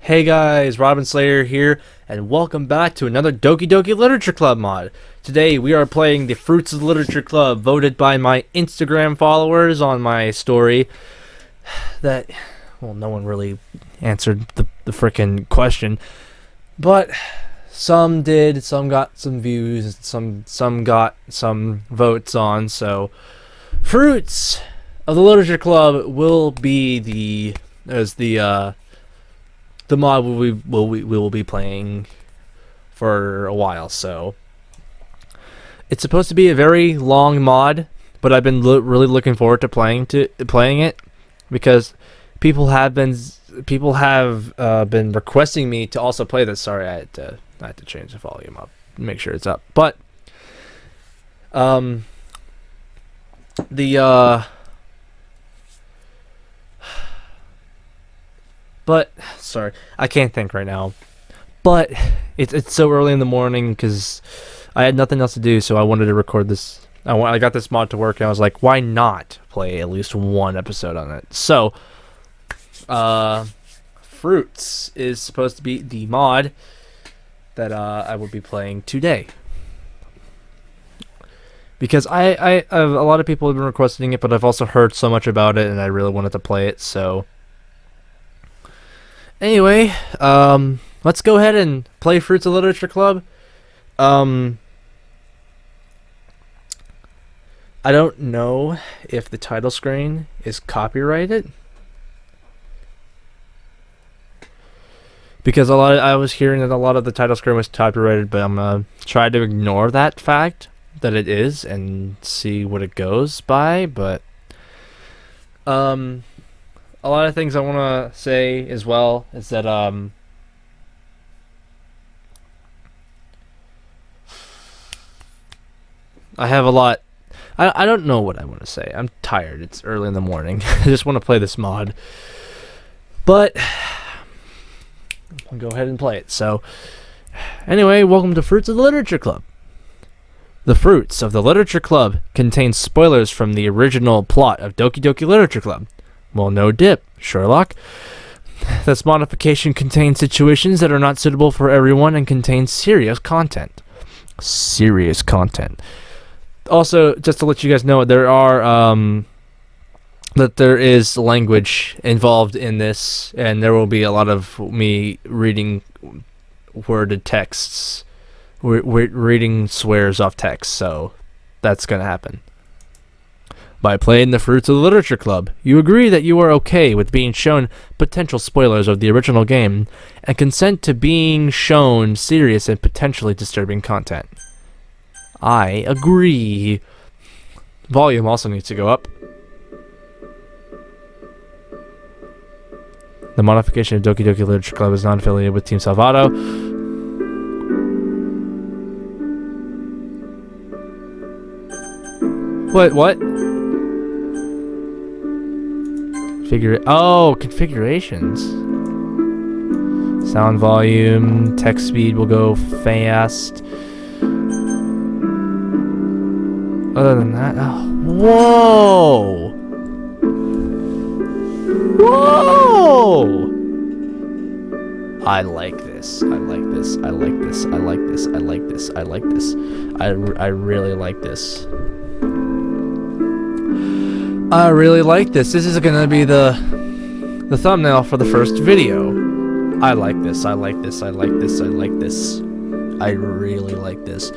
Hey guys, Robin Slayer here, and welcome back to another Doki Doki Literature Club mod. Today we are playing the Fruits of the Literature Club, voted by my Instagram followers on my story. No one really answered the frickin' question, but some did, some got some views, some got some votes on, so Fruits of the Literature Club will be the mod we will be playing for a while. So it's supposed to be a very long mod, but I've been really looking forward to playing it because people have been requesting me to also play this. Sorry, I had to change the volume up, make sure it's up. But sorry, I can't think right now. But it's so early in the morning because I had nothing else to do, so I wanted to record this. I got this mod to work, and I was like, why not play at least one episode on it? So, Fruits is supposed to be the mod that I will be playing today. Because a lot of people have been requesting it, but I've also heard so much about it, and I really wanted to play it, so... Anyway, let's go ahead and play Fruits of Literature Club. I don't know if the title screen is copyrighted, because I was hearing that a lot of the title screen was copyrighted, but I'm gonna try to ignore that fact that it is and see what it goes by. But a lot of things I want to say as well is that I have a lot. I don't know what I want to say. I'm tired. It's early in the morning. I just want to play this mod. But I'll go ahead and play it. So anyway, welcome to Fruits of the Literature Club. The Fruits of the Literature Club contains spoilers from the original plot of Doki Doki Literature Club. Well, no dip, Sherlock. This modification contains situations that are not suitable for everyone and contains serious content. Serious content. Also, just to let you guys know, there is language involved in this, and there will be a lot of me reading worded texts. We're reading swears off text, so that's gonna happen. By playing the Fruits of the Literature Club, you agree that you are okay with being shown potential spoilers of the original game and consent to being shown serious and potentially disturbing content. I agree. Volume also needs to go up. The modification of Doki Doki Literature Club is non-affiliated with Team Salvato. What? Configurations. Sound volume, text speed will go fast. Other than that, whoa! I like this. I really like this. I really like this. This is gonna be the thumbnail for the first video. I like this. I really like this.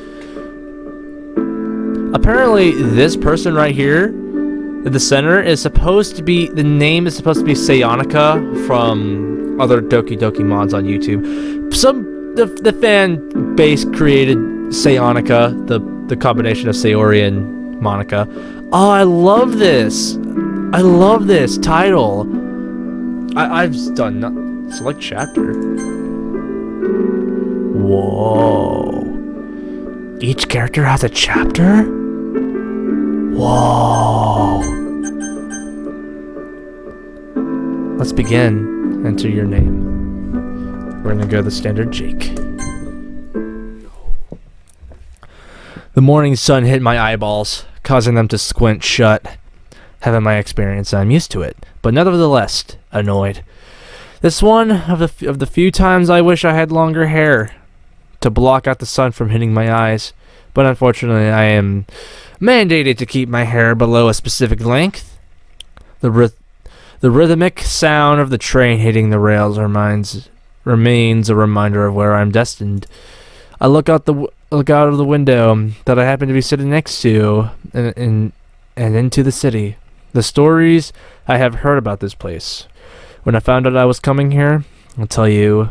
Apparently, this person right here in the center is supposed to be, the name is supposed to be Sayonica from other Doki Doki mods on YouTube. The fan base created Sayonica, the combination of Sayori and Monica. Oh, I love this. I love this title. I've done select chapter. Whoa. Each character has a chapter? Whoa. Let's begin. Enter your name. We're gonna go the standard Jake. The morning sun hit my eyeballs, causing them to squint shut. Having my experience, I'm used to it, but nevertheless annoyed. This one of the few times I wish I had longer hair to block out the sun from hitting my eyes, but unfortunately I am mandated to keep my hair below a specific length. The rhythmic sound of the train hitting the rails remains a reminder of where I'm destined. I look out of the window that I happen to be sitting next to, and into the city. The stories I have heard about this place. When I found out I was coming here, I'll tell you,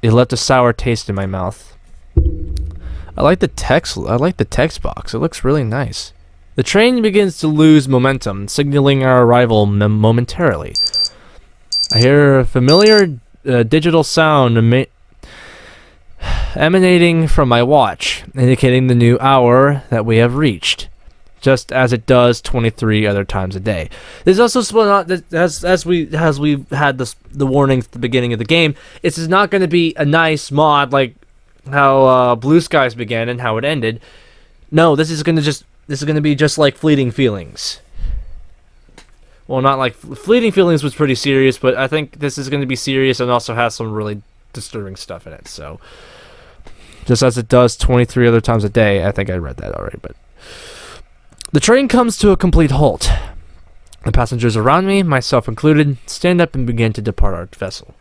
it left a sour taste in my mouth. I like the text box. It looks really nice. The train begins to lose momentum, signaling our arrival momentarily. I hear a familiar digital sound emanating from my watch, indicating the new hour that we have reached, just as it does 23 other times a day. There's also as we had the warnings at the beginning of the game. This is not going to be a nice mod like how Blue Skies began and how it ended. No, this is going to be just like Fleeting Feelings. Well, not like Fleeting Feelings was pretty serious, but I think this is going to be serious and also has some really disturbing stuff in it. So, just as it does 23 other times a day, I think I read that already. But the train comes to a complete halt. The passengers around me, myself included, stand up and begin to depart our vessel.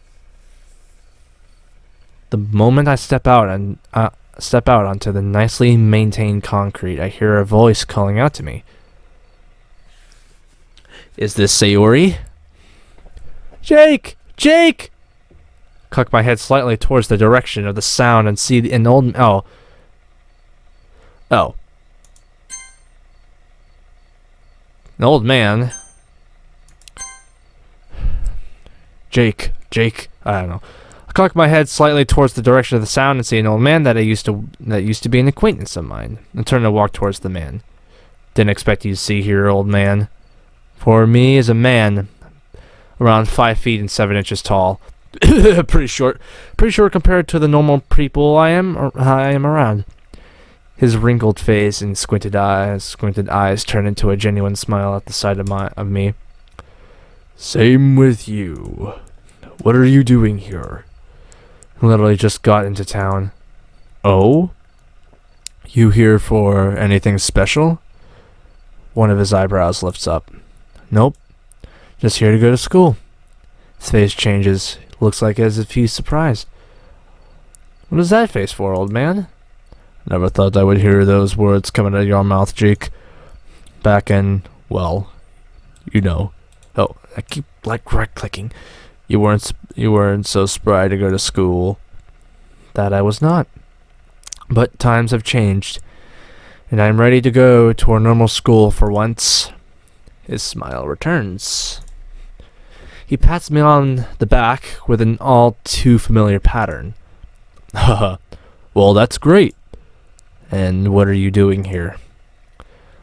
The moment I step out onto the nicely maintained concrete, I hear a voice calling out to me. Is this Sayori? Jake! Jake! Cock my head slightly towards the direction of the sound and see an old... Oh. An old man. Jake. I don't know. I cock my head slightly towards the direction of the sound and see an old man that used to be an acquaintance of mine, and turn to walk towards the man. Didn't expect you to see here, old man. For me, as a man, around 5 feet and 7 inches tall, pretty short compared to the normal people I am around. His wrinkled face and squinted eyes turn into a genuine smile at the sight of me. Same with you. What are you doing here? Literally just got into town. Oh? You here for anything special? One of his eyebrows lifts up. Nope. Just here to go to school. His face changes. Looks like as if he's surprised. What is that face for, old man? Never thought I would hear those words coming out of your mouth, Jake. Back in, well, you know. Oh, I keep right-clicking. You weren't so spry to go to school. That I was not. But times have changed, and I'm ready to go to our normal school for once. His smile returns. He pats me on the back with an all too familiar pattern. Haha. Well, that's great. And what are you doing here?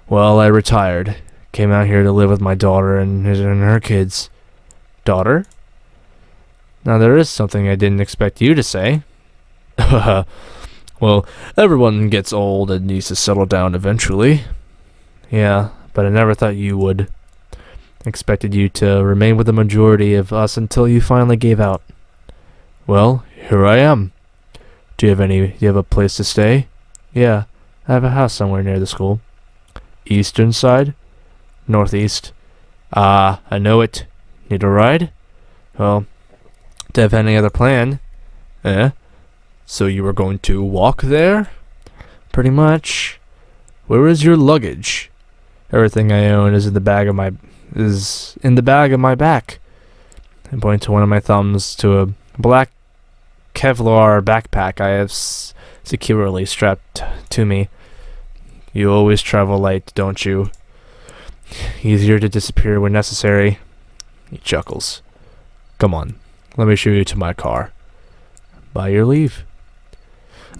Well, I retired. Came out here to live with my daughter and her kids. Daughter? Now there is something I didn't expect you to say. Well, everyone gets old and needs to settle down eventually. Yeah, but I never thought you would. Expected you to remain with the majority of us until you finally gave out. Well, here I am. Do you have a place to stay? Yeah, I have a house somewhere near the school. Eastern side? Northeast. Ah, I know it. Need a ride? Well, do you have any other plan? Eh? So you were going to walk there? Pretty much. Where is your luggage? Everything I own is in the bag of my back. I point to one of my thumbs to a black Kevlar backpack I have securely strapped to me. You always travel light, don't you? Easier to disappear when necessary. He chuckles. Come on, let me show you to my car. By your leave.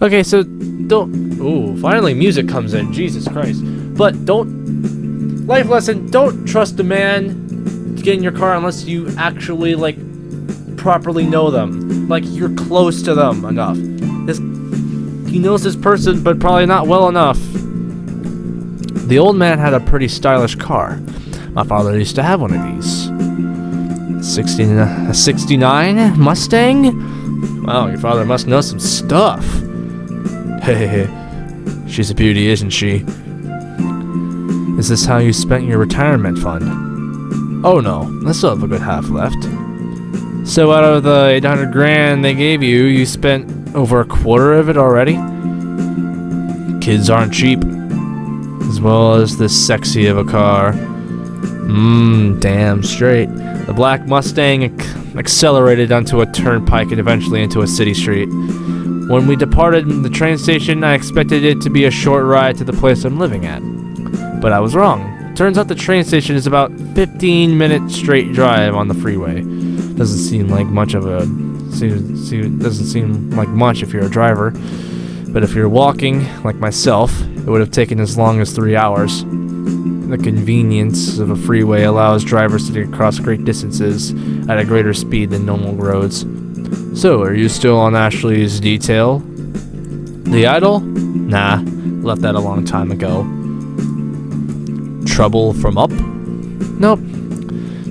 Okay, so don't... Ooh, finally music comes in. Jesus Christ. But don't... Life lesson, don't trust a man to get in your car unless you actually, like, properly know them. Like, you're close to them enough. He knows this person, but probably not well enough. The old man had a pretty stylish car. My father used to have one of these. A 69 Mustang? Wow, your father must know some stuff. Hey, she's a beauty, isn't she? Is this how you spent your retirement fund? Oh no, I still have a good half left. So out of the 800 grand they gave you, you spent over a quarter of it already? Kids aren't cheap. As well as this sexy of a car. Damn straight. The black Mustang accelerated onto a turnpike and eventually into a city street. When we departed the train station, I expected it to be a short ride to the place I'm living at. But I was wrong. Turns out the train station is about 15-minute straight drive on the freeway. Doesn't seem like much of a... doesn't seem like much if you're a driver. But if you're walking, like myself, it would have taken as long as 3 hours. The convenience of a freeway allows drivers to get across great distances at a greater speed than normal roads. So, are you still on Ashley's detail? The Idol? Nah, left that a long time ago. Trouble from up? Nope,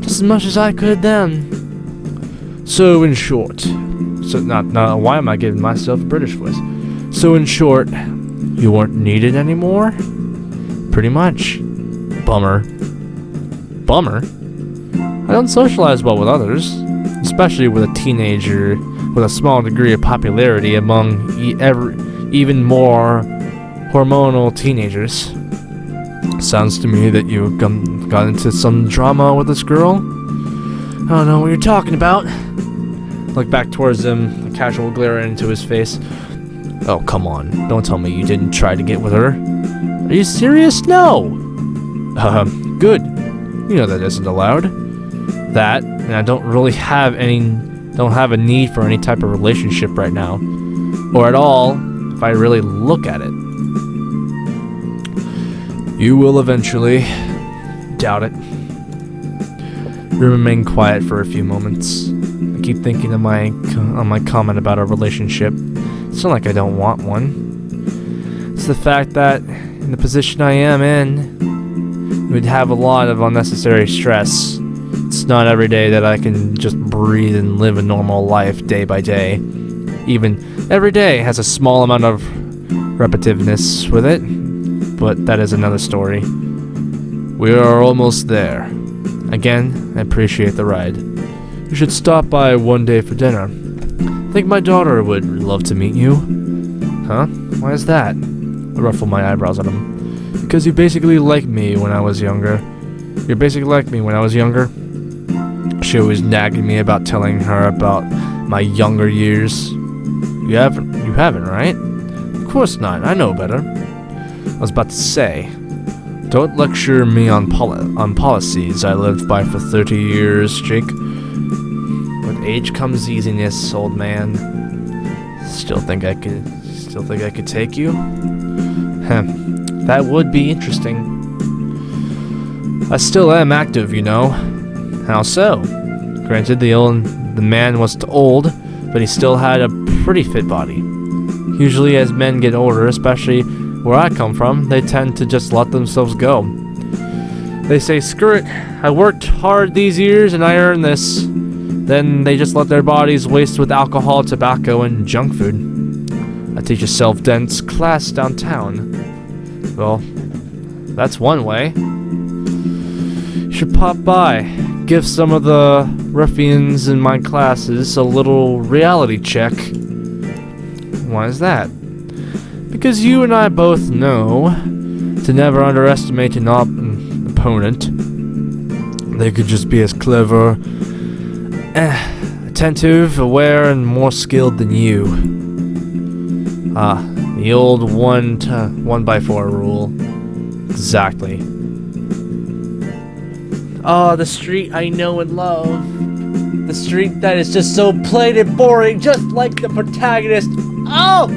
just as much as I could then. So, in short, why am I giving myself a British voice? So, in short, you weren't needed anymore? Pretty much. Bummer. Bummer? I don't socialize well with others, especially with a teenager with a small degree of popularity among even more hormonal teenagers. Sounds to me that you got into some drama with this girl. I don't know what you're talking about. Look back towards him, a casual glare into his face. Oh, come on. Don't tell me you didn't try to get with her. Are you serious? No! Good. You know that isn't allowed. That, and I don't really have a need for any type of relationship right now. Or at all, if I really look at it. You will eventually. Doubt it. We remain quiet for a few moments. I keep thinking of my comment about our relationship. It's not like I don't want one. It's the fact that, in the position I am in, we'd have a lot of unnecessary stress. It's not every day that I can just breathe and live a normal life day by day. Even every day has a small amount of repetitiveness with it, but that is another story. We are almost there. Again, I appreciate the ride. You should stop by one day for dinner. I think my daughter would love to meet you. Huh? Why is that? I ruffle my eyebrows at him. Because you basically like me when I was younger. You're basically like me when I was younger. She always nagging me about telling her about my younger years. You haven't, right? Of course not. I know better. I was about to say, don't lecture me on policies I lived by for 30 years, Jake. With age comes easiness, old man. Still think I could take you? That would be interesting. I still am active, you know. How so? Granted, the man was old, but he still had a pretty fit body. Usually as men get older, especially where I come from, they tend to just let themselves go. They say, screw it, I worked hard these years and I earned this. Then they just let their bodies waste with alcohol, tobacco, and junk food. I teach a self-defense class downtown. Well, that's one way. You should pop by, give some of the ruffians in my classes a little reality check. Why is that? Because you and I both know to never underestimate an opponent. They could just be as clever, attentive, aware, and more skilled than you. The old 1x4 rule. Exactly. Oh, the street I know and love. The street that is just so plain and boring, just like the protagonist. Oh!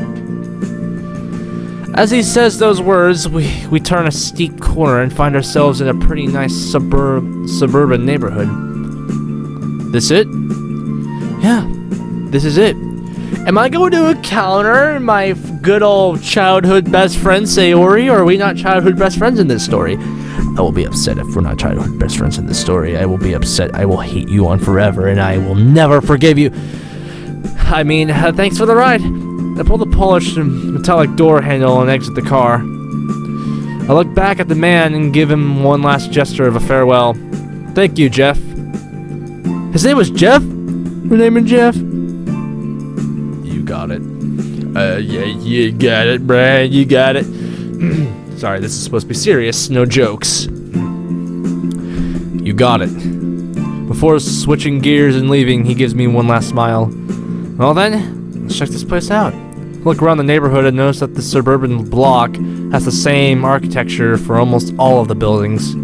As he says those words, we turn a steep corner and find ourselves in a pretty nice suburban neighborhood. This it? Yeah, this is it. Am I going to encounter my good old childhood best friend Sayori, or are we not childhood best friends in this story? I will be upset if we're not childhood best friends in this story. I will be upset. I will hate you on forever, and I will never forgive you. I mean, thanks for the ride. I pull the polished metallic door handle and exit the car. I look back at the man and give him one last gesture of a farewell. Thank you, Jeff. His name was Jeff? Her name is Jeff? You got it. Yeah, you got it, Brad. You got it. Sorry, this is supposed to be serious. No jokes. You got it. Before switching gears and leaving, he gives me one last smile. Well then, let's check this place out. Look around the neighborhood and notice that the suburban block has the same architecture for almost all of the buildings.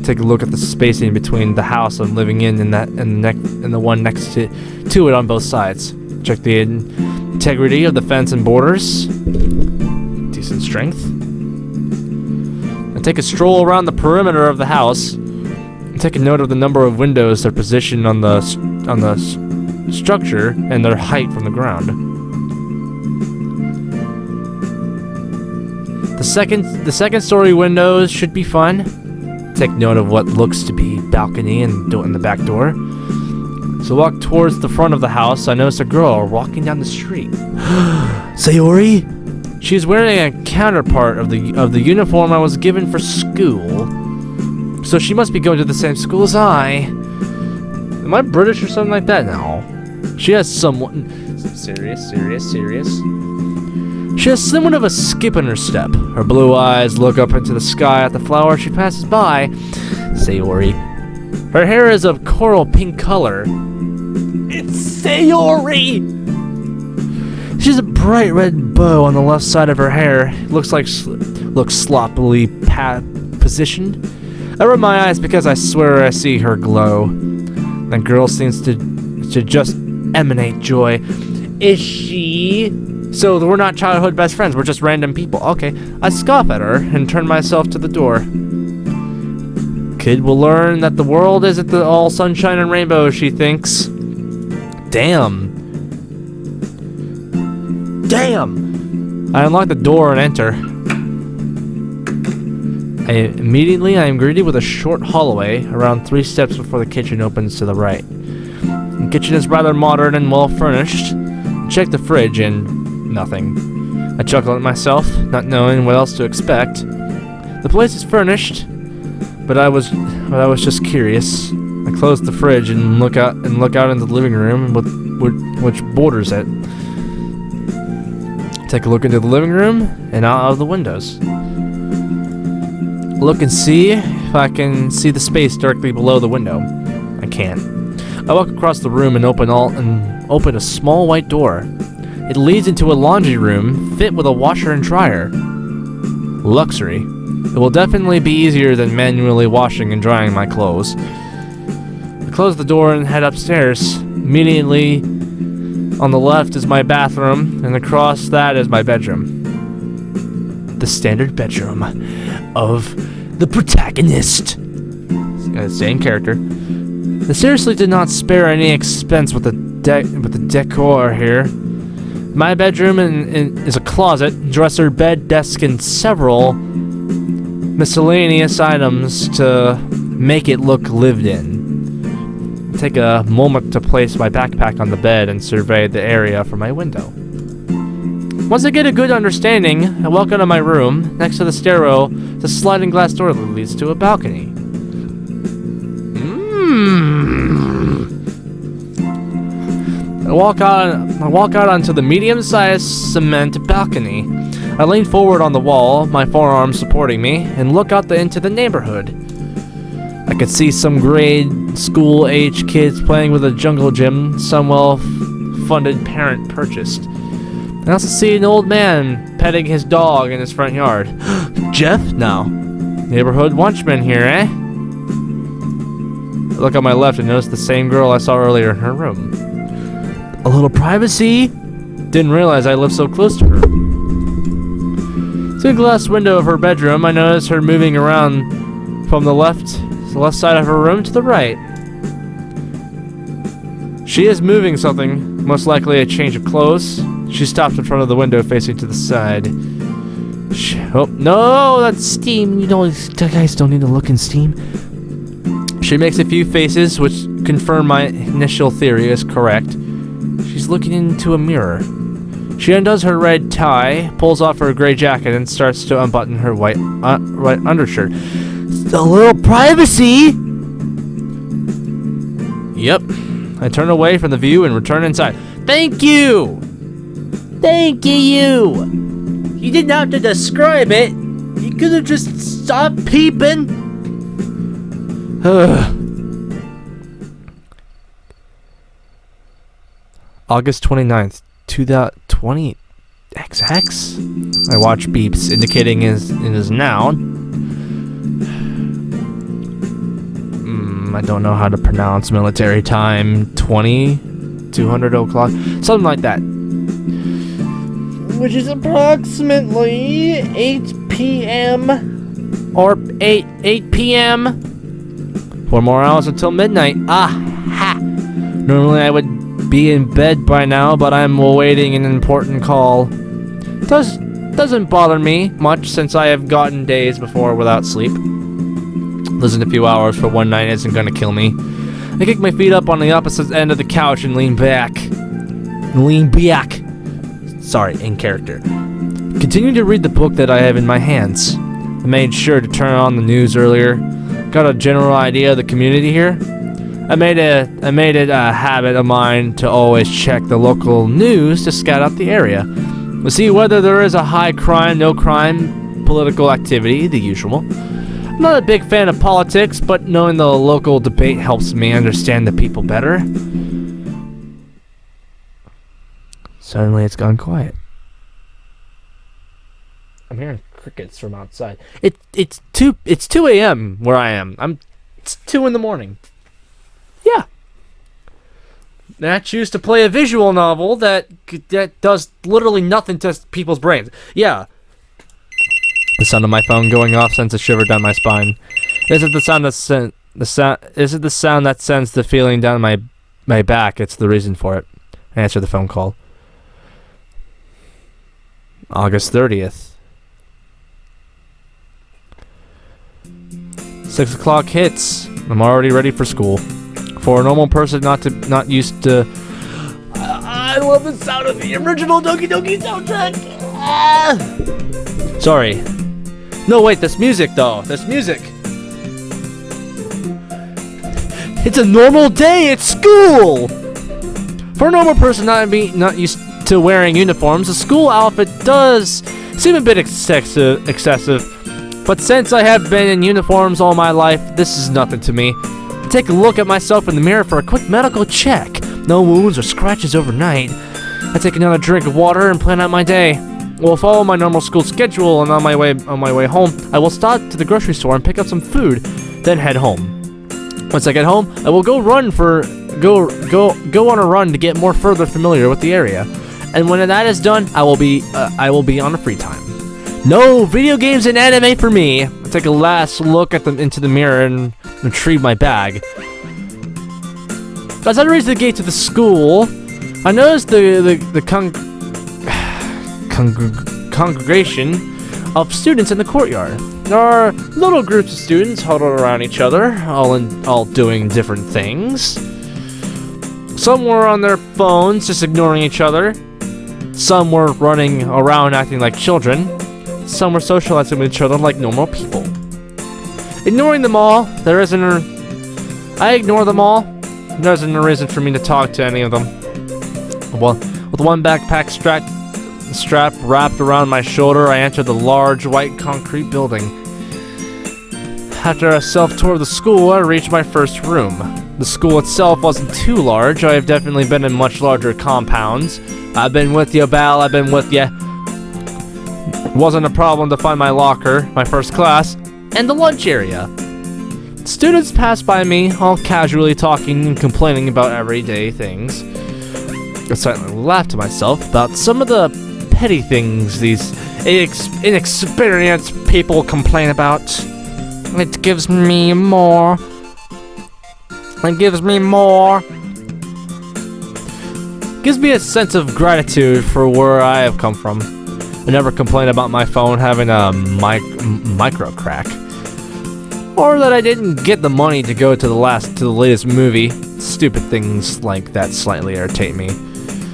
Take a look at the spacing between the house I'm living in and the one next to it on both sides. Check the integrity of the fence and borders. Decent strength. And take a stroll around the perimeter of the house. And take a note of the number of windows they're positioned on the structure and their height from the ground. The second story windows should be fun. Take note of what looks to be balcony and the back door. So walk towards the front of the house. I notice a girl walking down the street. Sayori? She's wearing a counterpart of the uniform I was given for school. So she must be going to the same school as I. Am I British or something like that? No. She has somewhat... Serious. She has somewhat of a skip in her step. Her blue eyes look up into the sky at the flower she passes by. Sayori. Her hair is of coral pink color. It's Sayori! She has a bright red bow on the left side of her hair. Looks sloppily positioned. I rub my eyes because I swear I see her glow. That girl seems to just emanate joy. Is she? So we're not childhood best friends, we're just random people. Okay. I scoff at her and turn myself to the door. Kid will learn that the world isn't all sunshine and rainbows, she thinks. Damn. I unlock the door and enter. Immediately, I am greeted with a short hallway around 3 steps before the kitchen opens to the right. The kitchen is rather modern and well furnished. I check the fridge and nothing. I chuckle at myself, not knowing what else to expect. The place is furnished, but I was just curious. I close the fridge and look out into the living room, which borders it. Take a look into the living room and out of the windows. Look and see if I can see the space directly below the window. I can't. I walk across the room and open a small white door. It leads into a laundry room fit with a washer and dryer. Luxury. It will definitely be easier than manually washing and drying my clothes. I close the door and head upstairs. Immediately on the left is my bathroom, and across that is my bedroom. The standard bedroom of the protagonist. Same character. They seriously did not spare any expense with the decor here. My bedroom is a closet, dresser, bed, desk, and several miscellaneous items to make it look lived in. Take a moment to place my backpack on the bed and survey the area from my window. Once I get a good understanding, I walk out of my room. Next to the stairwell, the sliding glass door that leads to a balcony. I walk out onto the medium-sized cement balcony. I lean forward on the wall, my forearms supporting me, and look out into the neighborhood. I could see some grade school-age kids playing with a jungle gym some well-funded parent purchased. I also see an old man petting his dog in his front yard. Jeff? No. Neighborhood watchman here, eh? I look on my left and notice the same girl I saw earlier in her room. A little privacy? Didn't realize I lived so close to her. Through the glass window of her bedroom, I noticed her moving around from the left side of her room to the right. She is moving something, most likely a change of clothes. She stops in front of the window facing to the side. Oh, no, that's Steam. You know, guys don't need to look in Steam. She makes a few faces, which confirm my initial theory is correct. She's looking into a mirror. She undoes her red tie, pulls off her gray jacket, and starts to unbutton her white undershirt. A little privacy! Yep. I turn away from the view and return inside. Thank you! Thank you! You didn't have to describe it. You could have just stopped peeping. August 29th, 2020 XX. I watch beeps indicating it is noun. I don't know how to pronounce military time. 200 o'clock, something like that. Which is approximately 8 p.m. or 8 p.m. 4 more hours until midnight. Ha! Normally I would be in bed by now, but I'm awaiting an important call. Doesn't bother me much since I have gotten days before without sleep. Losing a few hours for one night isn't gonna kill me. I kick my feet up on the opposite end of the couch and lean back. Sorry, in character. Continuing to read the book that I have in my hands. I made sure to turn on the news earlier. Got a general idea of the community here. I made it a habit of mine to always check the local news to scout out the area. To see whether there is a high crime, no crime, political activity, the usual. I'm not a big fan of politics, but knowing the local debate helps me understand the people better. Suddenly it's gone quiet. I'm hearing crickets from outside. It's 2 a.m. where I am. It's 2 in the morning. Yeah. And I choose to play a visual novel that does literally nothing to people's brains. Yeah. The sound of my phone going off sends a shiver down my spine. Is it the sound that sends the feeling down my back? It's the reason for it. I answer the phone call. August 30th. 6 o'clock hits. I'm already ready for school. For a normal person not used to... I love the sound of the original Doki Doki soundtrack. Sorry. No, wait, this music, though. This music. It's a normal day at school! For a normal person not used to wearing uniforms, a school outfit does seem a bit excessive. But since I have been in uniforms all my life, this is nothing to me. Take a look at myself in the mirror for a quick medical check. No wounds or scratches overnight. I take another drink of water and plan out my day. We'll follow my normal school schedule, and on my way home, I will stop to the grocery store and pick up some food, then head home. Once I get home, I will go on a run to get more further familiar with the area. And when that is done, I will be on a free time. No video games and anime for me. I take a last look into the mirror and retrieve my bag. As I reach the gate to the school, I notice the congregation of students in the courtyard. There are little groups of students huddled around each other, all doing different things. Some were on their phones, just ignoring each other. Some were running around acting like children. Some were socializing with each other like normal people. Ignoring them all, I ignore them all. There isn't a reason for me to talk to any of them. Well, with one backpack strap wrapped around my shoulder, I enter the large white concrete building. After a self-tour of the school, I reach my first room. The school itself wasn't too large. I have definitely been in much larger compounds. I've been with you, Bal. I've been with you. It wasn't a problem to find my locker, my first class, and the lunch area. Students passed by me, all casually talking and complaining about everyday things. I silently laughed to myself about some of the petty things these inexperienced people complain about. It gives me more. Gives me a sense of gratitude for where I have come from. I never complained about my phone having a micro crack. Or that I didn't get the money to go to the latest movie. Stupid things like that slightly irritate me.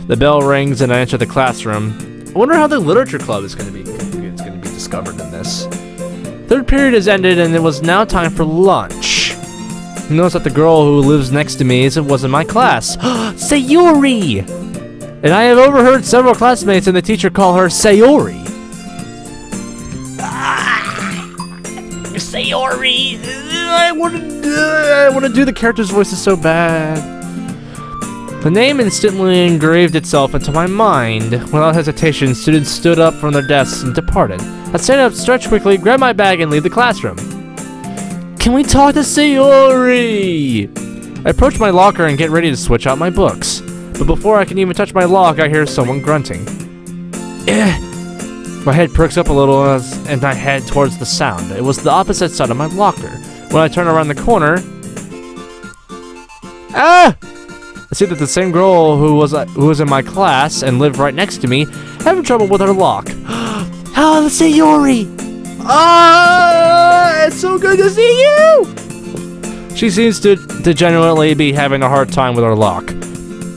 The bell rings and I enter the classroom. I wonder how the literature club is going to be discovered in this. Third period has ended and it was now time for lunch. I notice that the girl who lives next to me was in my class. Sayori! And I have overheard several classmates and the teacher call her Sayori. Sayori! I want to do the character's voices so bad. The name instantly engraved itself into my mind. Without hesitation, students stood up from their desks and departed. I stand up, stretch quickly, grab my bag, and leave the classroom. Can we talk to Sayori? I approach my locker and get ready to switch out my books. But before I can even touch my lock, I hear someone grunting. My head perks up a little and I head towards the sound. It was the opposite side of my locker. When I turn around the corner... I see that the same girl who was in my class and lived right next to me having trouble with her lock. Oh, Sayori! It's so good to see you! She seems to genuinely be having a hard time with her lock.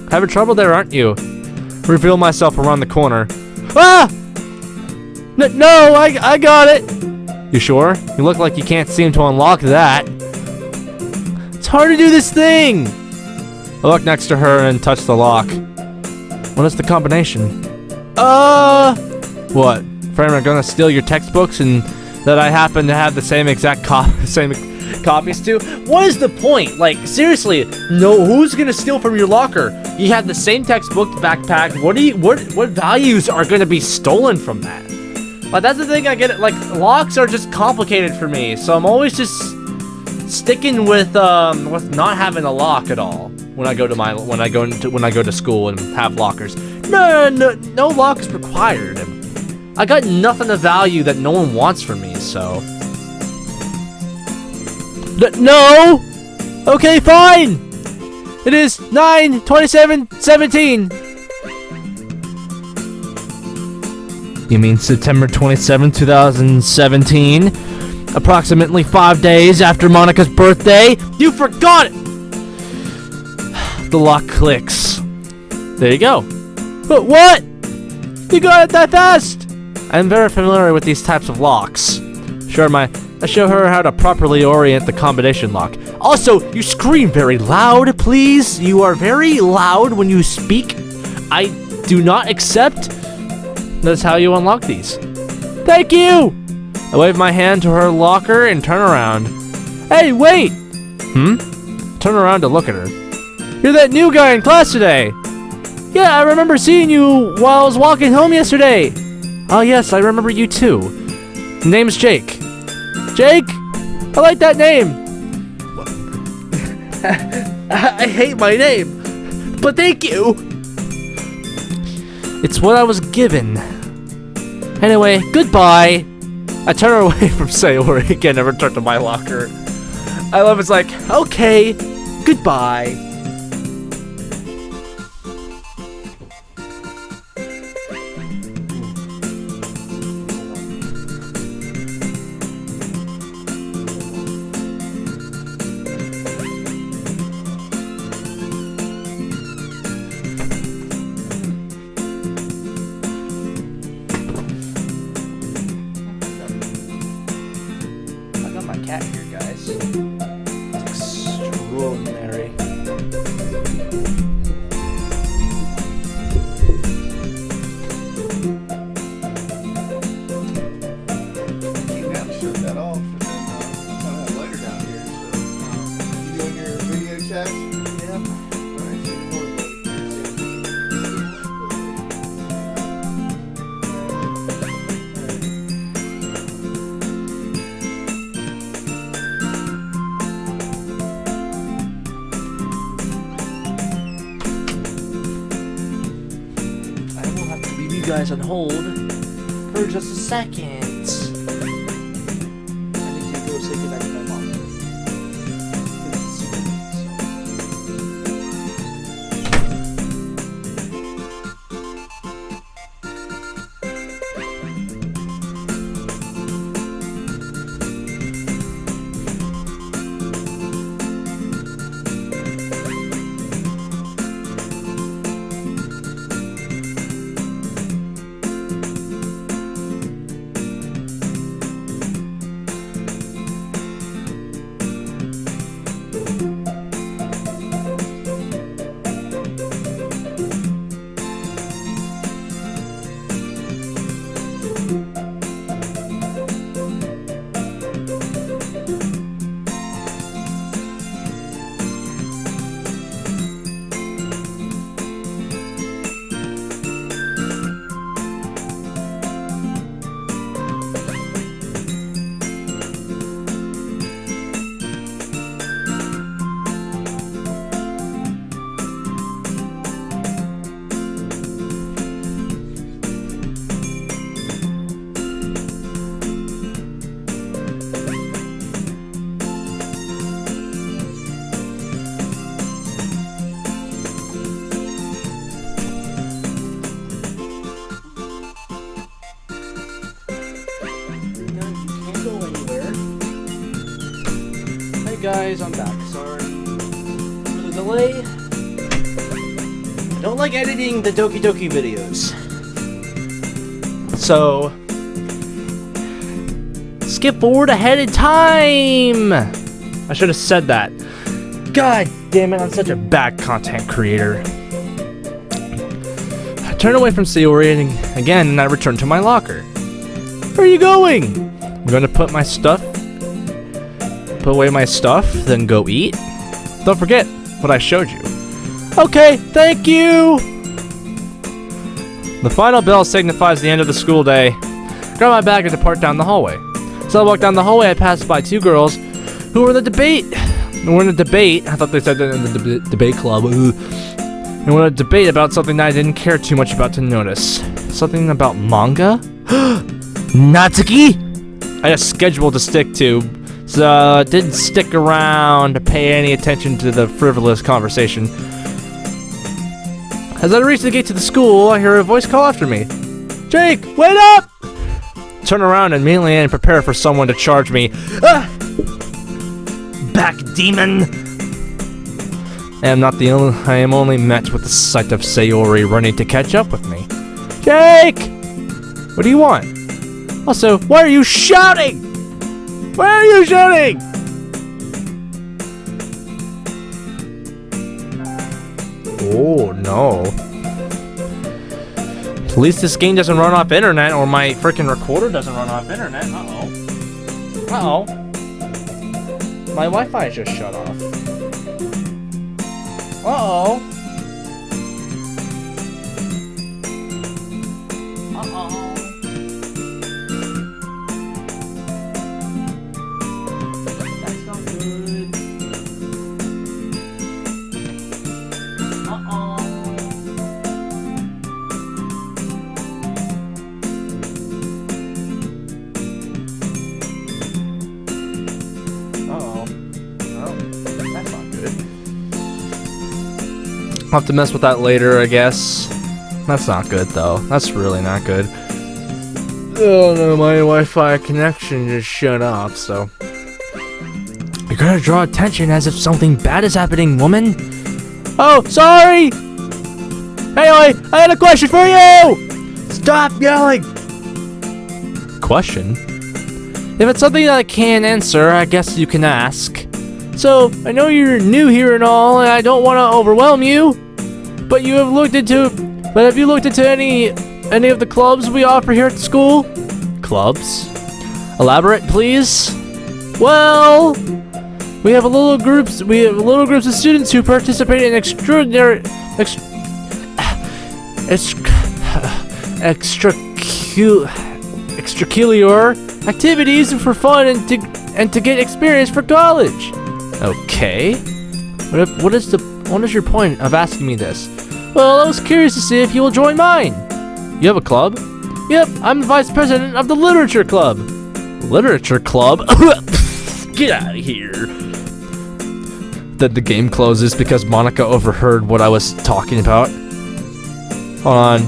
Having trouble there, aren't you? Reveal myself around the corner. No, I got it! You sure? You look like you can't seem to unlock that. It's hard to do this thing! I look next to her and touch the lock. What is the combination? What? Frame, I'm gonna steal your textbooks and that I happen to have the same exact copies to? What is the point? Like, seriously, no, who's gonna steal from your locker? You have the same textbook, backpack. What values are gonna be stolen from that? Like, that's the thing I get. Like, locks are just complicated for me, so I'm always just sticking with not having a lock at all when I go to school and have lockers. No lock is required. I got nothing of value that no one wants from me, so. No! Okay, fine! It is 9/27/17. You mean September 27, 2017? Approximately 5 days after Monica's birthday? You forgot it! The lock clicks. There you go. But what? You got it that fast! I'm very familiar with these types of locks. I show her how to properly orient the combination lock. Also, you scream very loud, please. You are very loud when you speak. I do not accept. That's how you unlock these. Thank you! I wave my hand to her locker and turn around. Hey, wait! Turn around to look at her. You're that new guy in class today. Yeah, I remember seeing you while I was walking home yesterday. Oh yes, I remember you too. Name's Jake. Jake? I like that name. I hate my name, but thank you. It's what I was given. Anyway, goodbye. I turn away from Sayori again and return to my locker. I love it's like, okay, goodbye. Cat here, guys. It's extraordinary. You have to shut that off and then I'll have later down here. So, you doing your video chat? Yeah. Alright, so you're guys on hold for just a second. I need to go say goodnight to my mom. guys, I'm back. Sorry for the delay. I don't like editing the Doki Doki videos. So, skip forward ahead in time! I should have said that. God damn it, I'm such a bad content creator. I turn away from Sayori and I return to my locker. Where are you going? I'm going to put away my stuff, then go eat. Don't forget what I showed you. Okay, thank you! The final bell signifies the end of the school day. Grab my bag and depart down the hallway. As I walk down the hallway, I pass by two girls who were in the debate. I thought they said that in the debate club. And we're in a debate about something that I didn't care too much about to notice. Something about manga? Natsuki? I had a schedule to stick to, so didn't stick around to pay any attention to the frivolous conversation. As I reach the gate to the school, I hear a voice call after me. Jake, wait up! Turn around immediately and prepare for someone to charge me. Ah! Back, demon! I am only met with the sight of Sayori running to catch up with me. Jake! What do you want? Also, why are you shouting? Why are you shouting? Oh no. At least this game doesn't run off internet, or my freaking recorder doesn't run off internet. Uh-oh. My Wi-Fi just shut off. Uh-oh. That's not good. I'll have to mess with that later, I guess. That's not good, though. That's really not good. Oh no, my Wi-Fi connection just shut off, so... You're gonna draw attention as if something bad is happening, woman? Oh, sorry! Anyway, I had a question for you! Stop yelling! Question? If it's something that I can't answer, I guess you can ask. So, I know you're new here and all, and I don't want to overwhelm you, but have you looked into any of the clubs we offer here at the school? Clubs? Elaborate, please? Well, we have little groups of students who participate in extracurricular activities for fun and to get experience for college. Okay. What is your point of asking me this? Well, I was curious to see if you will join mine. You have a club? Yep, I'm the vice president of the literature club. Literature club? Get out of here. The game closes because Monica overheard what I was talking about. Hold on.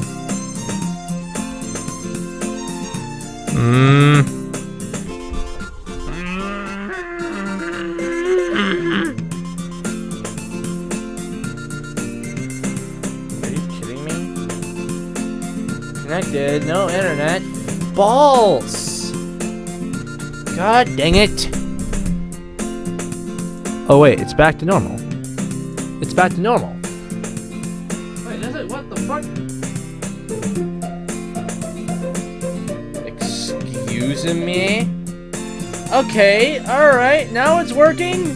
Connected, no internet. Balls! God dang it. Oh wait, it's back to normal. It's back to normal. Wait, is it? What the fuck? Excuse me? Okay, alright, now it's working.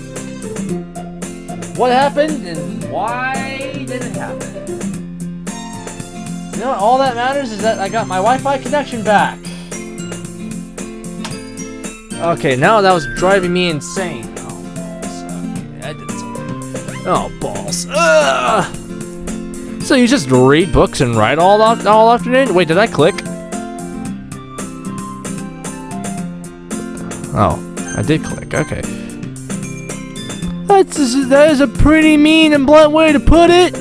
What happened and why did it happen? You know what, all that matters is that I got my Wi-Fi connection back. Okay, now that was driving me insane. Oh, balls. Okay, I did something. Oh, balls. Ugh. So you just read books and write all afternoon? Wait, did I click? Oh, I did click. Okay. That is a pretty mean and blunt way to put it.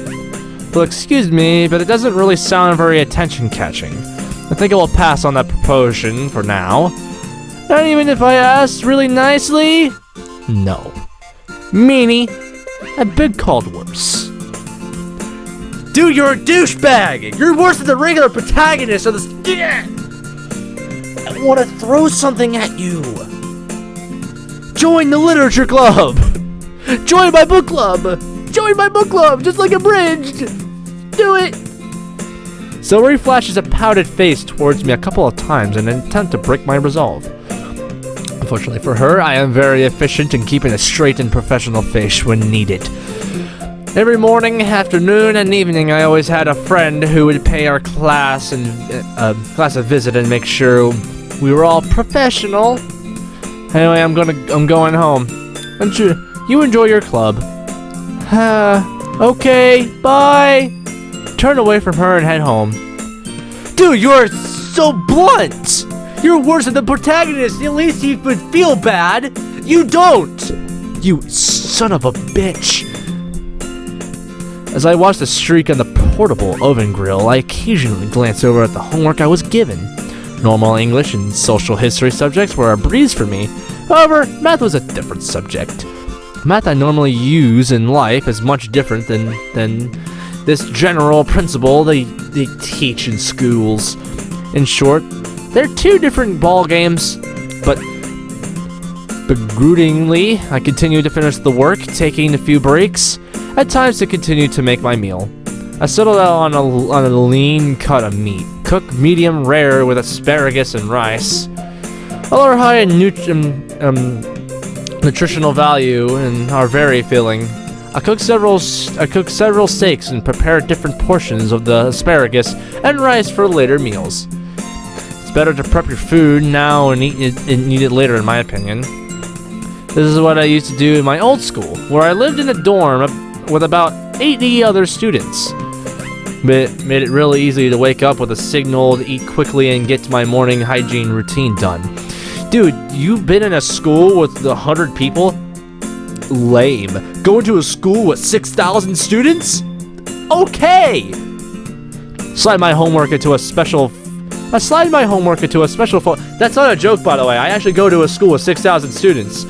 Well, excuse me, but it doesn't really sound very attention-catching. I think I will pass on that proposition for now. Not even if I asked really nicely? No. meanie, and been called worse. Dude, you're a douchebag! You're worse than the regular protagonist of this. I want to throw something at you. Join the literature club. Join my book club. Join my book club, just like Abridged. Do it. Celery flashes a pouted face towards me a couple of times in an attempt to break my resolve. Unfortunately for her, I am very efficient in keeping a straight and professional face when needed. Every morning, afternoon, and evening, I always had a friend who would pay our class a visit and make sure we were all professional. Anyway, I'm going home. You enjoy your club. Okay, bye. Turn away from her and head home. Dude, you're so blunt. You're worse than the protagonist. At least he would feel bad. You don't. You son of a bitch. As I watched the streak on the portable oven grill, I occasionally glanced over at the homework I was given. Normal English and social history subjects were a breeze for me. However, math was a different subject. Math I normally use in life is much different than this general principle they teach in schools. In short, they're two different ball games, but begrudgingly, I continued to finish the work, taking a few breaks, at times to continue to make my meal. I settled out on a lean cut of meat, cooked medium rare with asparagus and rice. Although high in nutritional value and are very filling, I cooked several steaks and prepared different portions of the asparagus and rice for later meals. It's better to prep your food now and eat it later, in my opinion. This is what I used to do in my old school, where I lived in a dorm with about 80 other students. It made it really easy to wake up with a signal to eat quickly and get my morning hygiene routine done. Dude, you've been in a school with 100 people? Lame. Going to a school with 6,000 students? Okay! Slide my homework into a special That's not a joke, by the way. I actually go to a school with 6,000 students.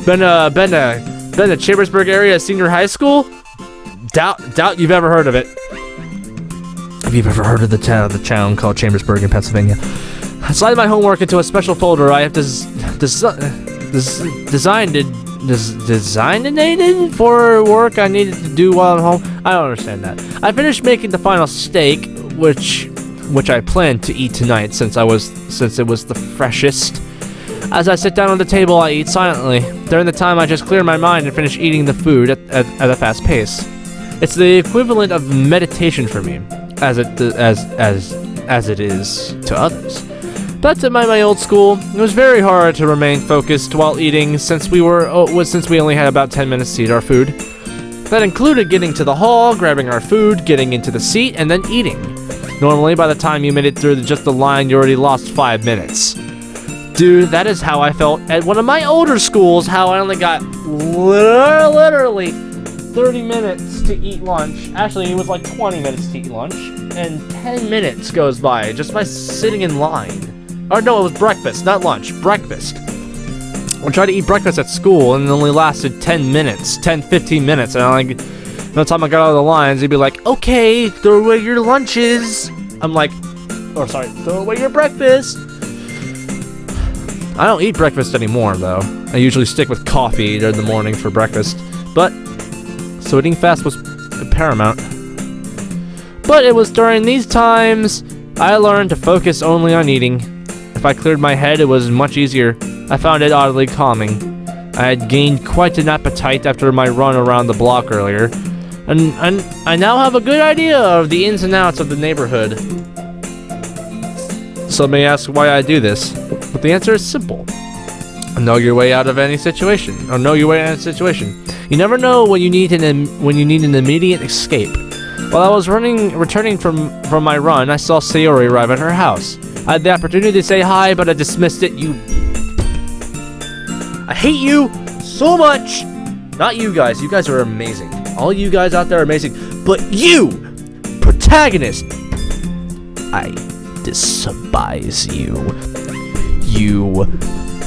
Been to Chambersburg area senior high school? Doubt you've ever heard of it. Have you ever heard of the town called Chambersburg in Pennsylvania? I slide my homework into a special folder I have designated for work I needed to do while I'm home. I don't understand that. I finished making the final steak, which I planned to eat tonight since it was the freshest. As I sit down on the table, I eat silently. During the time, I just clear my mind and finish eating the food at a fast pace. It's the equivalent of meditation for me, as it is to others. But at my old school, it was very hard to remain focused while eating since we only had about 10 minutes to eat our food. That included getting to the hall, grabbing our food, getting into the seat, and then eating. Normally, by the time you made it through just the line, you already lost 5 minutes. Dude, that is how I felt at one of my older schools, how I only got literally 30 minutes to eat lunch. Actually, it was like 20 minutes to eat lunch, and 10 minutes goes by just by sitting in line. Or no, it was breakfast, not lunch, breakfast. I tried to eat breakfast at school, and it only lasted 15 minutes, and by the time I got out of the lines, they'd be like, okay, throw away your lunches. I'm like, throw away your breakfast. I don't eat breakfast anymore, though. I usually stick with coffee during the morning for breakfast. So eating fast was paramount. But it was during these times I learned to focus only on eating. If I cleared my head, it was much easier. I found it oddly calming. I had gained quite an appetite after my run around the block earlier, and I now have a good idea of the ins and outs of the neighborhood. Some may ask why I do this, but the answer is simple. Know your way out of any situation, You never know when you need an immediate escape. While I was returning from my run, I saw Sayori arrive at her house. I had the opportunity to say hi, but I dismissed it. I hate you so much. Not you guys. You guys are amazing. All you guys out there are amazing. But you, protagonist, I despise you. You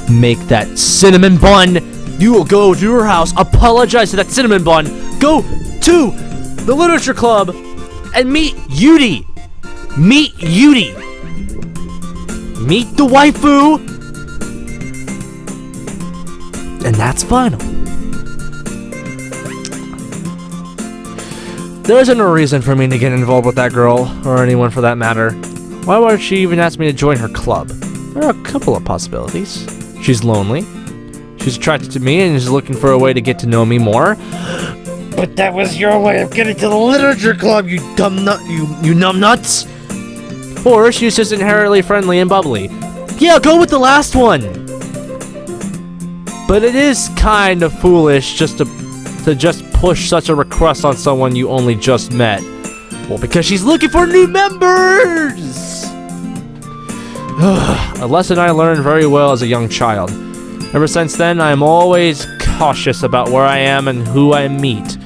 make that cinnamon bun You will go to her house, apologize to that cinnamon bun, go to the literature club, and meet Yudi. Meet Yudi. Meet the waifu. And that's final. There isn't a reason for me to get involved with that girl, or anyone for that matter. Why would she even ask me to join her club? There are a couple of possibilities. She's lonely. She's attracted to me and is looking for a way to get to know me more. But that was your way of getting to the literature club, you dumb nut, you numb nuts. Or she's just inherently friendly and bubbly. Yeah, go with the last one. But it is kind of foolish just to just push such a request on someone you only just met. Well, because she's looking for new members! A lesson I learned very well as a young child. Ever since then, I am always cautious about where I am and who I meet.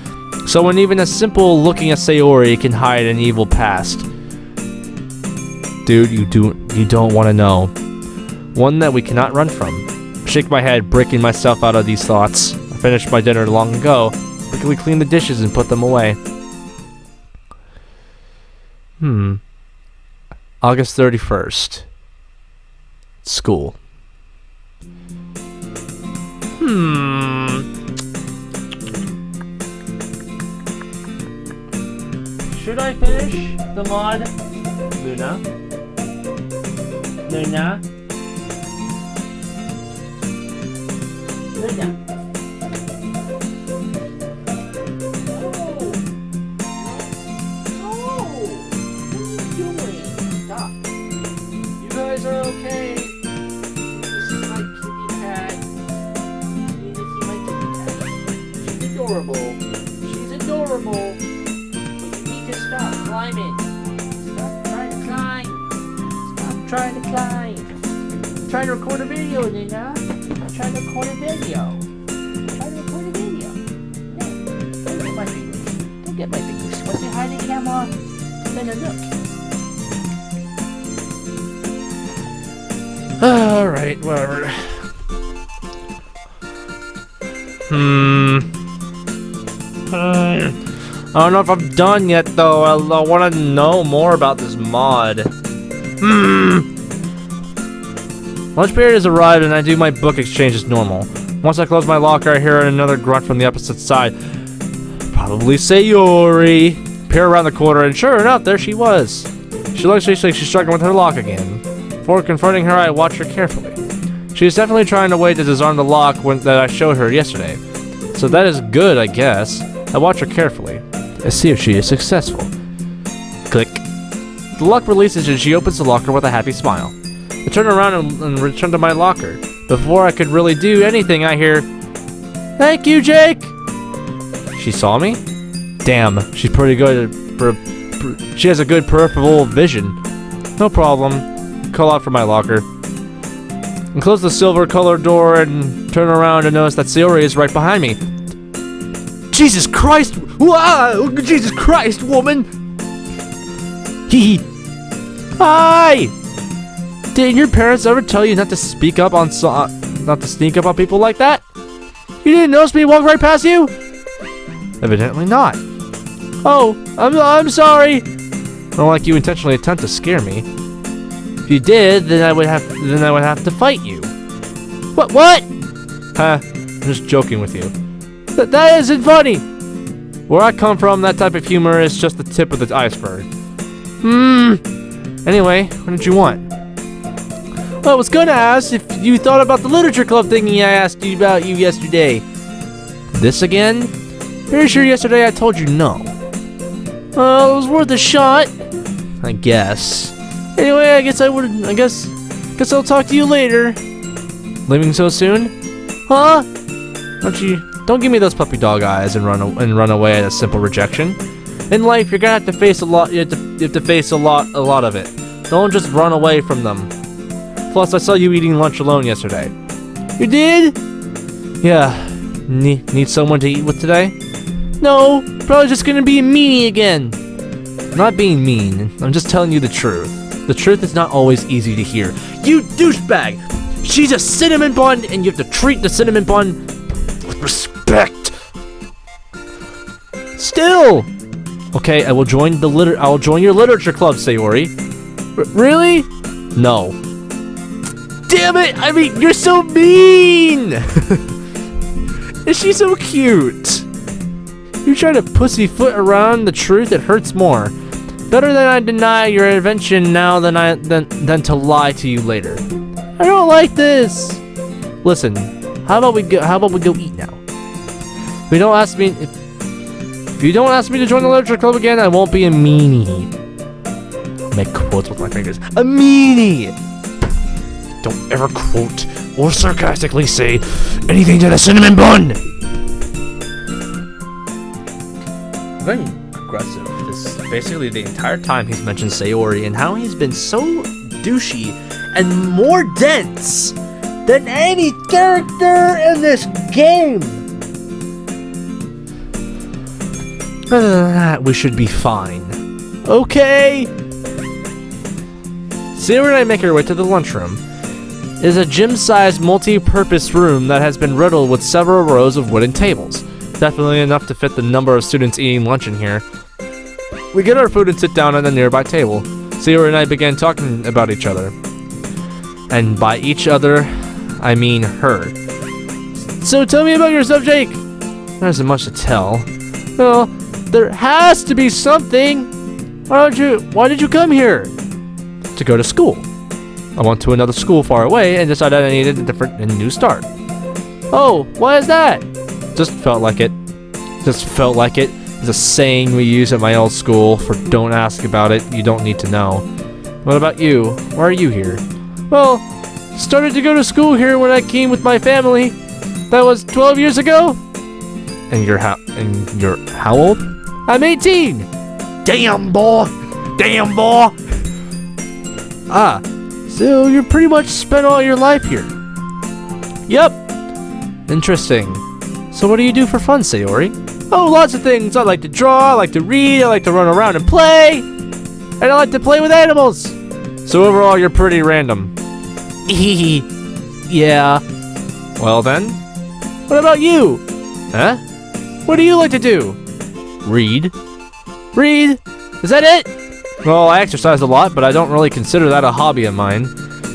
So when even a simple looking at Sayori can hide an evil past. Dude, you don't want to know. One that we cannot run from. I shake my head, breaking myself out of these thoughts. I finished my dinner long ago. Quickly clean the dishes and put them away. August 31st. School. Should I finish the mod? Luna? You guys are okay. This is my kitty cat. You need to see my kitty cat. She's adorable. She's adorable. But you need to stop climbing. Stop trying to climb. Stop trying to climb. I'm trying to record a video, Nina. I'm trying to record a video. No, don't get my fingers. Don't get my fingers. What's it hiding camera? Then a look. Alright, whatever. I don't know if I'm done yet, though. I want to know more about this mod. Lunch period has arrived, and I do my book exchange as normal. Once I close my locker, I hear another grunt from the opposite side. Probably Sayori. Peer around the corner, and sure enough, there she was. She looks like she's struggling with her lock again. Before confronting her, I watch her carefully. She is definitely trying a way to disarm the lock that I showed her yesterday. So that is good, I guess. I watch her carefully. I see if she is successful. Click. The lock releases and she opens the locker with a happy smile. I turn around and return to my locker. Before I could really do anything, I hear, "Thank you, Jake!" She saw me? Damn, she's pretty good she has a good peripheral vision. No problem. Call out from my locker. And close the silver-colored door and turn around and notice that Sayori is right behind me. Jesus Christ! Wow! Jesus Christ, woman! Hee hee. Hi! Didn't your parents ever tell you not to speak up on not to sneak up on people like that? You didn't notice me walk right past you? Evidently not. Oh, I'm sorry. I don't like you intentionally attempt to scare me. If you did, then I would have to fight you. What? Huh? I'm just joking with you. That isn't funny. Where I come from, that type of humor is just the tip of the iceberg. Anyway, what did you want? Well, I was gonna ask if you thought about the literature club thingy I asked you about yesterday. This again? Pretty sure yesterday I told you no. Well, it was worth a shot. I guess. Anyway, I guess I'll talk to you later. Leaving so soon? Huh? Don't give me those puppy dog eyes and run away at a simple rejection. In life, you're gonna have to face a lot. You have to face a lot of it. Don't just run away from them. Plus, I saw you eating lunch alone yesterday. You did? Yeah. Need someone to eat with today? No, probably just gonna be a meanie again. I'm not being mean. I'm just telling you the truth. The truth is not always easy to hear. You douchebag! She's a cinnamon bun, and you have to treat the cinnamon bun respect. Still. Okay, I will join your literature club, Sayori. Really? No. Damn it! I mean, you're so mean! Is she so cute? You try to pussyfoot around the truth, it hurts more. Better that I deny your invention now than to lie to you later. I don't like this. Listen, how about we go eat now? If you don't ask me to join the literature club again, I won't be a meanie. Make quotes with my fingers. A meanie! Don't ever quote or sarcastically say anything to the cinnamon bun! Very aggressive. This basically the entire time he's mentioned Sayori and how he's been so douchey and more dense than any character in this game. Other than that, we should be fine. Okay? Sayori and I make our way to the lunchroom. It is a gym-sized, multi-purpose room that has been riddled with several rows of wooden tables. Definitely enough to fit the number of students eating lunch in here. We get our food and sit down at a nearby table. Sayori and I began talking about each other. And by each other, I mean her. So tell me about yourself, Jake. There isn't much to tell. Well, there has to be something. Why did you come here? To go to school. I went to another school far away and decided I needed a new start. Oh, why is that? Just felt like it. It's a saying we use at my old school for don't ask about it, you don't need to know. What about you? Why are you here? Well, started to go to school here when I came with my family. That was 12 years ago. And you're how old? I'm 18. Damn boy. Ah, so you pretty much spent all your life here. Yep. Interesting. So what do you do for fun, Sayori? Oh, lots of things. I like to draw, I like to read, I like to run around and play. And I like to play with animals. So overall, you're pretty random. Yeah. Well then. What about you? Huh? What do you like to do? Read. Read? Is that it? Well, I exercise a lot, but I don't really consider that a hobby of mine.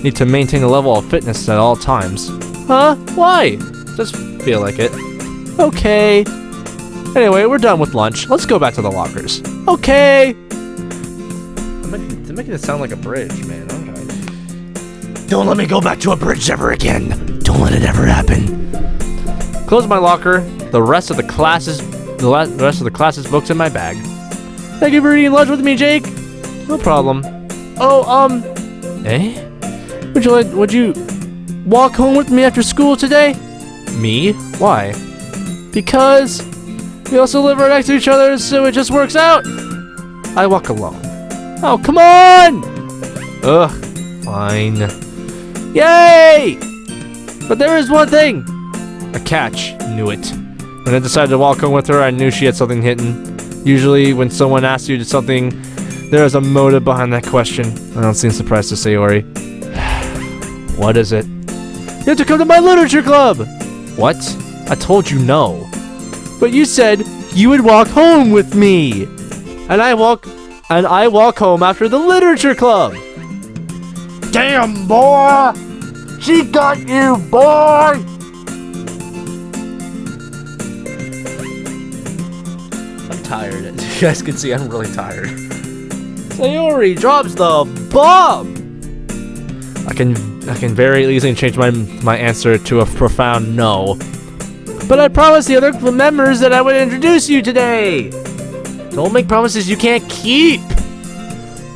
Need to maintain a level of fitness at all times. Huh? Why? Just feel like it. Okay. Anyway, we're done with lunch. Let's go back to the lockers. Okay. They're making it sound like a bridge, man. Alright. Don't let me go back to a bridge ever again. Don't let it ever happen. Close my locker. The rest of the class's books in my bag. Thank you for eating lunch with me, Jake. No problem. Oh, eh? Would you walk home with me after school today? Me? Why? Because we also live right next to each other, so it just works out. I walk alone. Oh, come on! Ugh, fine. Yay! But there is one thing. A catch. Knew it. When I decided to walk home with her, I knew she had something hidden. Usually, when someone asks you to something, there is a motive behind that question. I don't seem surprised to Sayori. What is it? You have to come to my literature club! What? I told you no. But you said you would walk home with me. And I walk home after the literature club. Damn, boy! She got you, boy! I'm tired. As you guys can see, I'm really tired. Sayori drops the bomb! I can very easily change my answer to a profound no. But I promised the other members that I would introduce you today! Don't make promises you can't keep!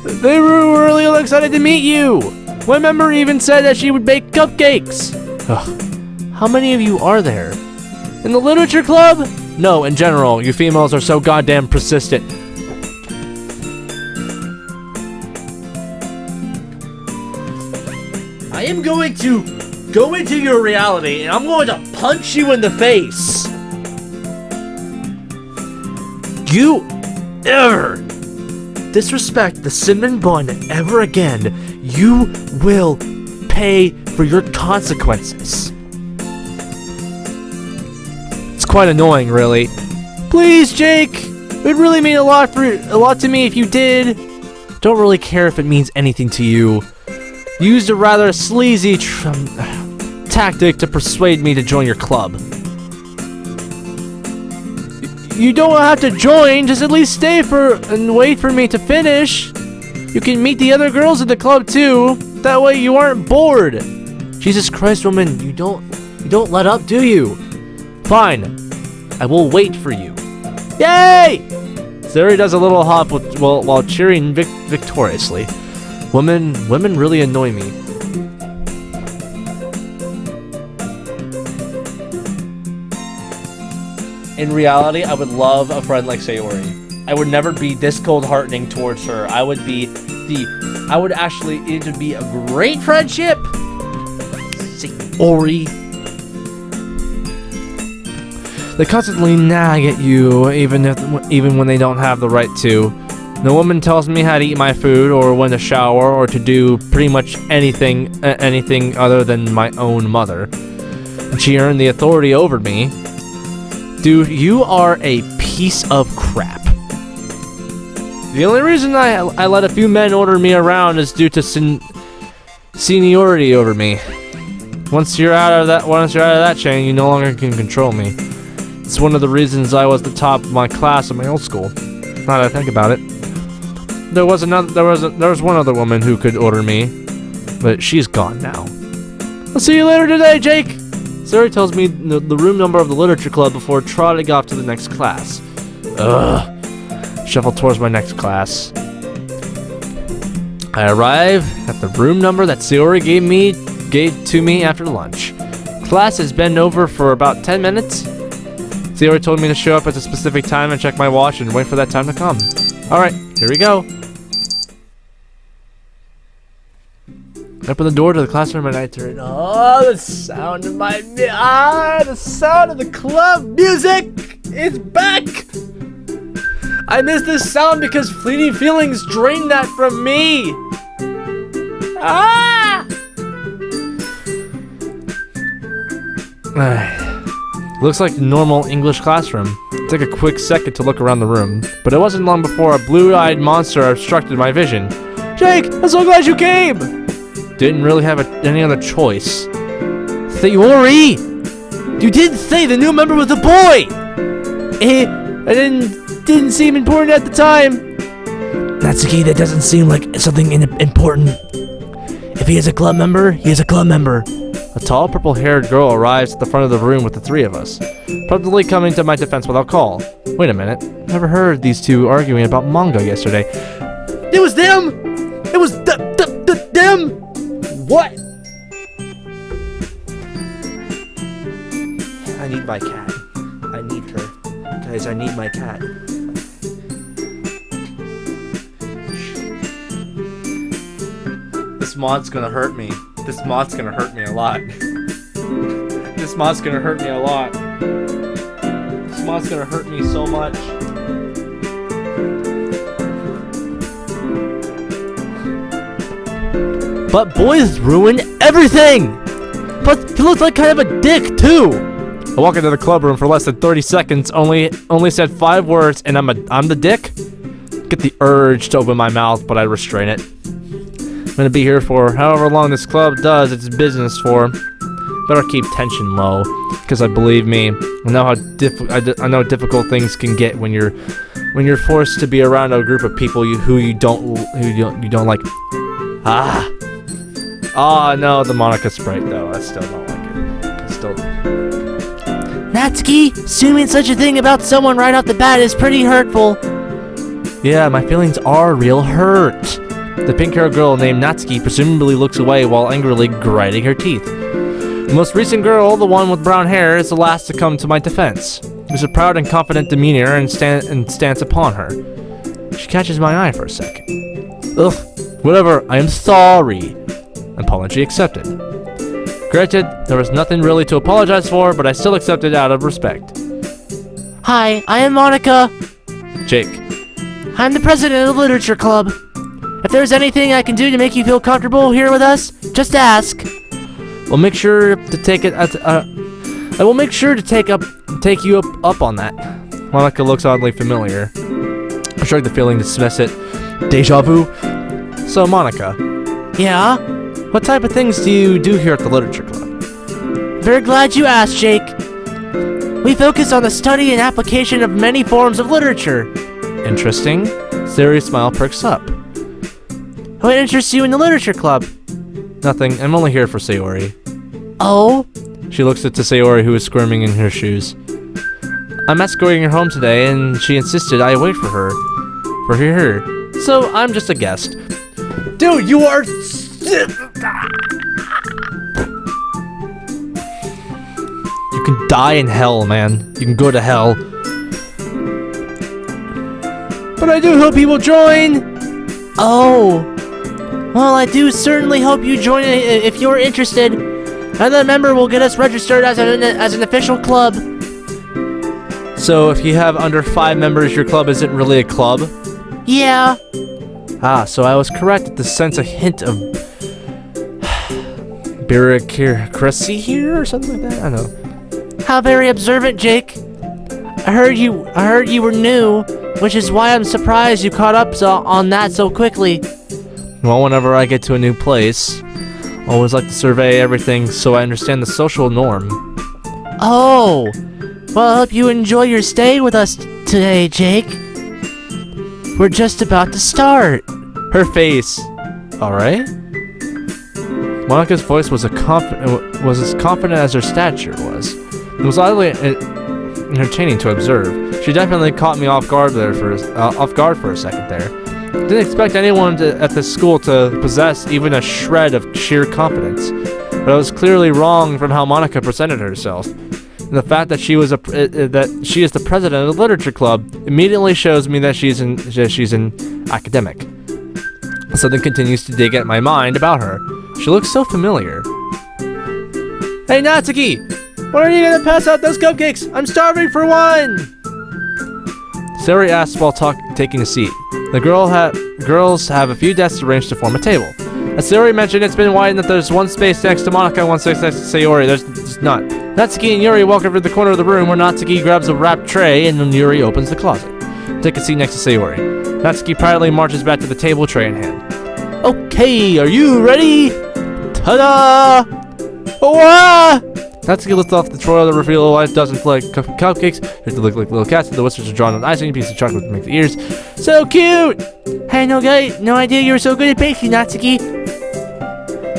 They were really excited to meet you! One member even said that she would bake cupcakes! Ugh. How many of you are there? In the literature club? No, in general, you females are so goddamn persistent. I am going to go into your reality and I'm going to punch you in the face. You ever disrespect the cinnamon bun ever again, you will pay for your consequences. It's quite annoying, really. Please, Jake! It would really mean a lot to me if you did. Don't really care if it means anything to you. You used a rather sleazy tactic to persuade me to join your club. You don't have to join, just at least stay and wait for me to finish. You can meet the other girls in the club too. That way you aren't bored. Jesus Christ, woman, you don't let up, do you? Fine, I will wait for you. Yay! Sayori does a little hop while cheering victoriously. Women really annoy me. In reality, I would love a friend like Sayori. I would never be this cold-hearted towards her. It would be a great friendship. Sayori. They constantly nag at you, even when they don't have the right to. The woman tells me how to eat my food, or when to shower, or to do pretty much anything other than my own mother. And she earned the authority over me. Dude, you are a piece of crap. The only reason I let a few men order me around is due to seniority over me. Once you're out of that chain, you no longer can control me. It's one of the reasons I was the top of my class in my old school. Now that I think about it, there was one other woman who could order me, but she's gone now. I'll see you later today, Jake. Sayori tells me the room number of the literature club before trotting off to the next class. Ugh. Shuffle towards my next class. I arrive at the room number that Sayori gave to me after lunch. Class has been over for about 10 minutes. Sayori told me to show up at a specific time and check my watch and wait for that time to come. Alright, here we go. I open the door to the classroom and I turn. Oh, the sound of the club music is back. I miss this sound because fleeting feelings drained that from me. Looks like a normal English classroom. It took a quick second to look around the room, but it wasn't long before a blue-eyed monster obstructed my vision. Jake, I'm so glad you came! Didn't really have any other choice. Sayori! You did say the new member was a boy! It didn't seem important at the time. Natsuki, that doesn't seem like something important. If he is a club member, he is a club member. A tall, purple-haired girl arrives at the front of the room with the three of us, promptly coming to my defense without call. Wait a minute. Never heard these two arguing about manga yesterday. It was them! It was them! What? I need my cat. I need her. Guys, I need my cat. This mod's gonna hurt me. This mod's gonna hurt me a lot. This mod's gonna hurt me a lot. This mod's gonna hurt me so much. But boys ruin everything! Plus, he looks like kind of a dick, too! I walk into the club room for less than 30 seconds, only said 5 words, and I'm the dick? Get the urge to open my mouth, but I restrain it. I'm gonna be here for however long this club does its business for. Better keep tension low, because believe me, I know how difficult things can get when you're forced to be around a group of people who you don't like. Oh no, the Monica Sprite though. I still don't like it. Natsuki, assuming such a thing about someone right off the bat is pretty hurtful. Yeah, my feelings are real hurt. The pink-haired girl named Natsuki presumably looks away while angrily grinding her teeth. The most recent girl, the one with brown hair, is the last to come to my defense. There's a proud and confident demeanor and stance upon her. She catches my eye for a second. Ugh, whatever, I am sorry. Apology accepted. Granted, there was nothing really to apologize for, but I still accepted out of respect. Hi, I am Monica. Jake. I'm the president of the Literature Club. If there's anything I can do to make you feel comfortable here with us, just ask. We'll make sure to take take you up on that. Monica looks oddly familiar. I shrug the feeling, dismiss it. Deja vu? So, Monica. Yeah? What type of things do you do here at the Literature Club? Very glad you asked, Jake. We focus on the study and application of many forms of literature. Interesting. Sayori's smile perks up. What interests you in the Literature Club? Nothing. I'm only here for Sayori. Oh? She looks at Sayori, who is squirming in her shoes. I'm escorting her home today, and she insisted I wait for her. For her. So, I'm just a guest. Dude, you are... You can die in hell, man. You can go to hell. But I do hope he will join! Oh. Well, I do certainly hope you join if you're interested. Another member will get us registered as an official club. So, if you have under 5 members, your club isn't really a club? Yeah. Ah, so I was correct to sense a hint of bureaucracy here or something like that? I don't know. How very observant, Jake. I heard you were new, which is why I'm surprised you caught up on that so quickly. Well, whenever I get to a new place, I always like to survey everything so I understand the social norm. Oh. Well, I hope you enjoy your stay with us today, Jake. We're just about to start. Her face. Alright. Monica's voice was as confident as her stature was. It was oddly entertaining to observe. She definitely caught me off guard for a second there. Didn't expect anyone at this school to possess even a shred of sheer confidence. But I was clearly wrong from how Monica presented herself. And the fact that she is the president of the Literature Club immediately shows me that she's an academic. Something continues to dig at my mind about her. She looks so familiar. Hey, Natsuki! When are you gonna pass out those cupcakes? I'm starving for one! Sayori asks while taking a seat. The girls have a few desks arranged to form a table. As Sayori mentioned, it's been widened that there's one space next to Monica and one space next to Sayori. There's not. Natsuki and Yuri walk over to the corner of the room where Natsuki grabs a wrapped tray and then Yuri opens the closet. Take a seat next to Sayori. Natsuki proudly marches back to the table, tray in hand. Okay, are you ready? Ta-da! Oh, Natsuki lifts off the tray to reveal a dozen flag cupcakes. You have to look like little cats, and the whiskers are drawn on icing, a piece of chocolate to make the ears. So cute! Hey, no idea you were so good at baking, Natsuki.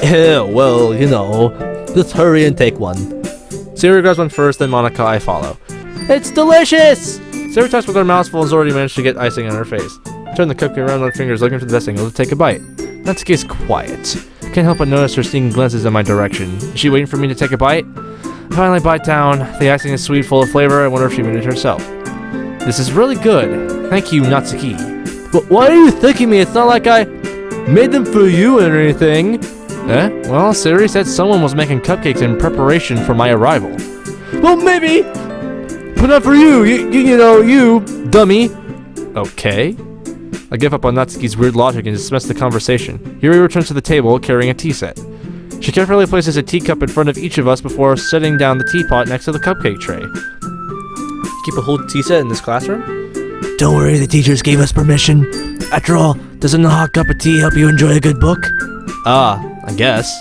Yeah, well, you know, just hurry and take one. Sayori grabs one first, then Monica, I follow. It's delicious! Sayori talks with her mouth full and has already managed to get icing on her face. Turn the cupcake around on her fingers, looking for the best angle to take a bite. Natsuki is quiet. Can't help but notice her sneaking glances in my direction. Is she waiting for me to take a bite? I finally bite down. The icing is sweet, full of flavor. I wonder if she made it herself. This is really good. Thank you, Natsuki. But why are you thanking me? It's not like I made them for you or anything. Well, Sayori said someone was making cupcakes in preparation for my arrival. Well, maybe, but not for you. You dummy. Okay. I give up on Natsuki's weird logic and dismiss the conversation. Yuri returns to the table carrying a tea set. She carefully places a teacup in front of each of us before setting down the teapot next to the cupcake tray. You keep a whole tea set in this classroom? Don't worry, the teachers gave us permission. After all, doesn't a hot cup of tea help you enjoy a good book? I guess.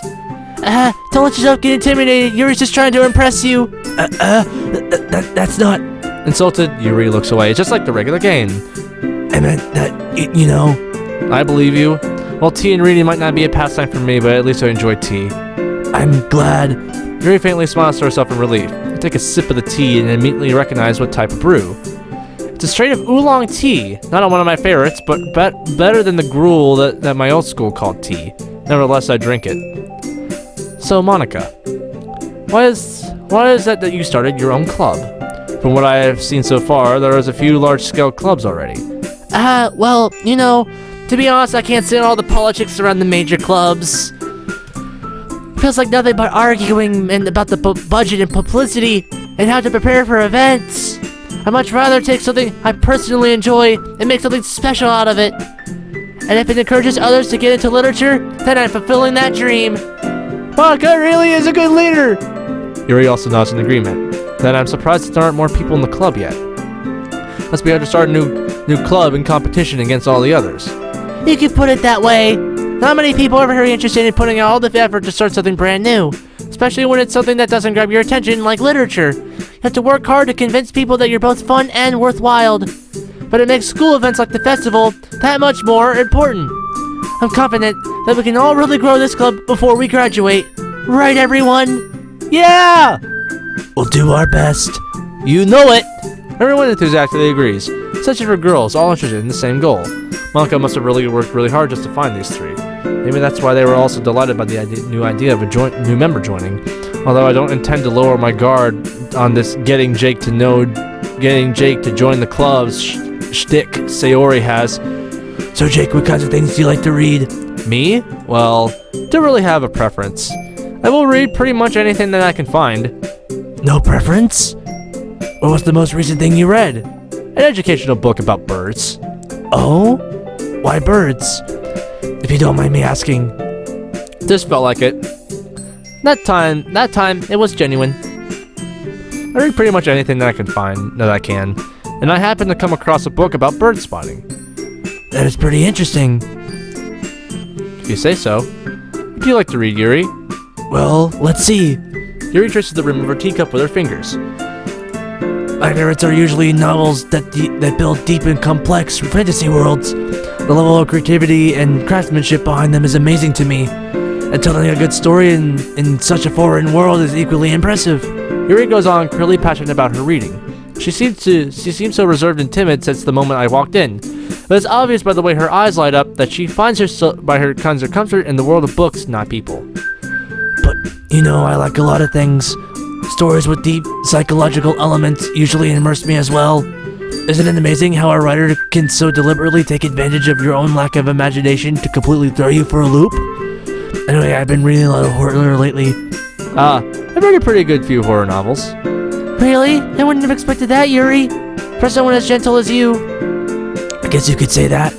Don't let yourself get intimidated. Yuri's just trying to impress you. That's not... Insulted, Yuri looks away. It's just like the regular game. I meant that, you know... I believe you. Well, tea and reading might not be a pastime for me, but at least I enjoy tea. I'm glad. Yuri faintly smiles to herself in relief. I take a sip of the tea and immediately recognize what type of brew. It's a strain of oolong tea. Not one of my favorites, but better than the gruel that my old school called tea. Nevertheless, I drink it. So, Monica, why is that you started your own club? From what I have seen so far, there is a few large-scale clubs already. Well, you know, to be honest, I can't stand all the politics around the major clubs. Feels like nothing but arguing about the budget and publicity and how to prepare for events. I'd much rather take something I personally enjoy and make something special out of it. And if it encourages others to get into literature, then I'm fulfilling that dream. Monica really is a good leader! Yuri also nods in agreement. then I'm surprised there aren't more people in the club yet. Must be hard to start a new club in competition against all the others. You could put it that way. Not many people are very interested in putting out all the effort to start something brand new, especially when it's something that doesn't grab your attention like literature. You have to work hard to convince people that you're both fun and worthwhile. But it makes school events like the festival that much more important. I'm confident that we can all really grow this club before we graduate. Right, everyone? Yeah! We'll do our best. You know it! Everyone enthusiastically agrees, especially for girls all interested in the same goal. Monica must have really worked really hard just to find these three. Maybe that's why they were also delighted by the new idea of a new member joining. Although I don't intend to lower my guard on this getting Jake to join the club's shtick Sayori has. So Jake, what kinds of things do you like to read? Me? Well, don't really have a preference. I will read pretty much anything that I can find. No preference? What was the most recent thing you read? An educational book about birds. Oh? Why birds? If you don't mind me asking. This felt like it. That time, it was genuine. I read pretty much anything that I can, and I happened to come across a book about bird spotting. That is pretty interesting. If you say so. What do you like to read, Yuri? Well, let's see. Yuri traces the rim of her teacup with her fingers. My favorites are usually novels that build deep and complex fantasy worlds. The level of creativity and craftsmanship behind them is amazing to me. And telling a good story in such a foreign world is equally impressive. Yuri goes on, clearly passionate about her reading. She seems so reserved and timid since the moment I walked in, but it's obvious by the way her eyes light up that she finds her kinds of comfort in the world of books, not people. But, I like a lot of things. Stories with deep psychological elements usually immerse me as well. Isn't it amazing how a writer can so deliberately take advantage of your own lack of imagination to completely throw you for a loop? Anyway, I've been reading a lot of horror lately. I've read a pretty good few horror novels. Really? I wouldn't have expected that, Yuri. For someone as gentle as you. I guess you could say that.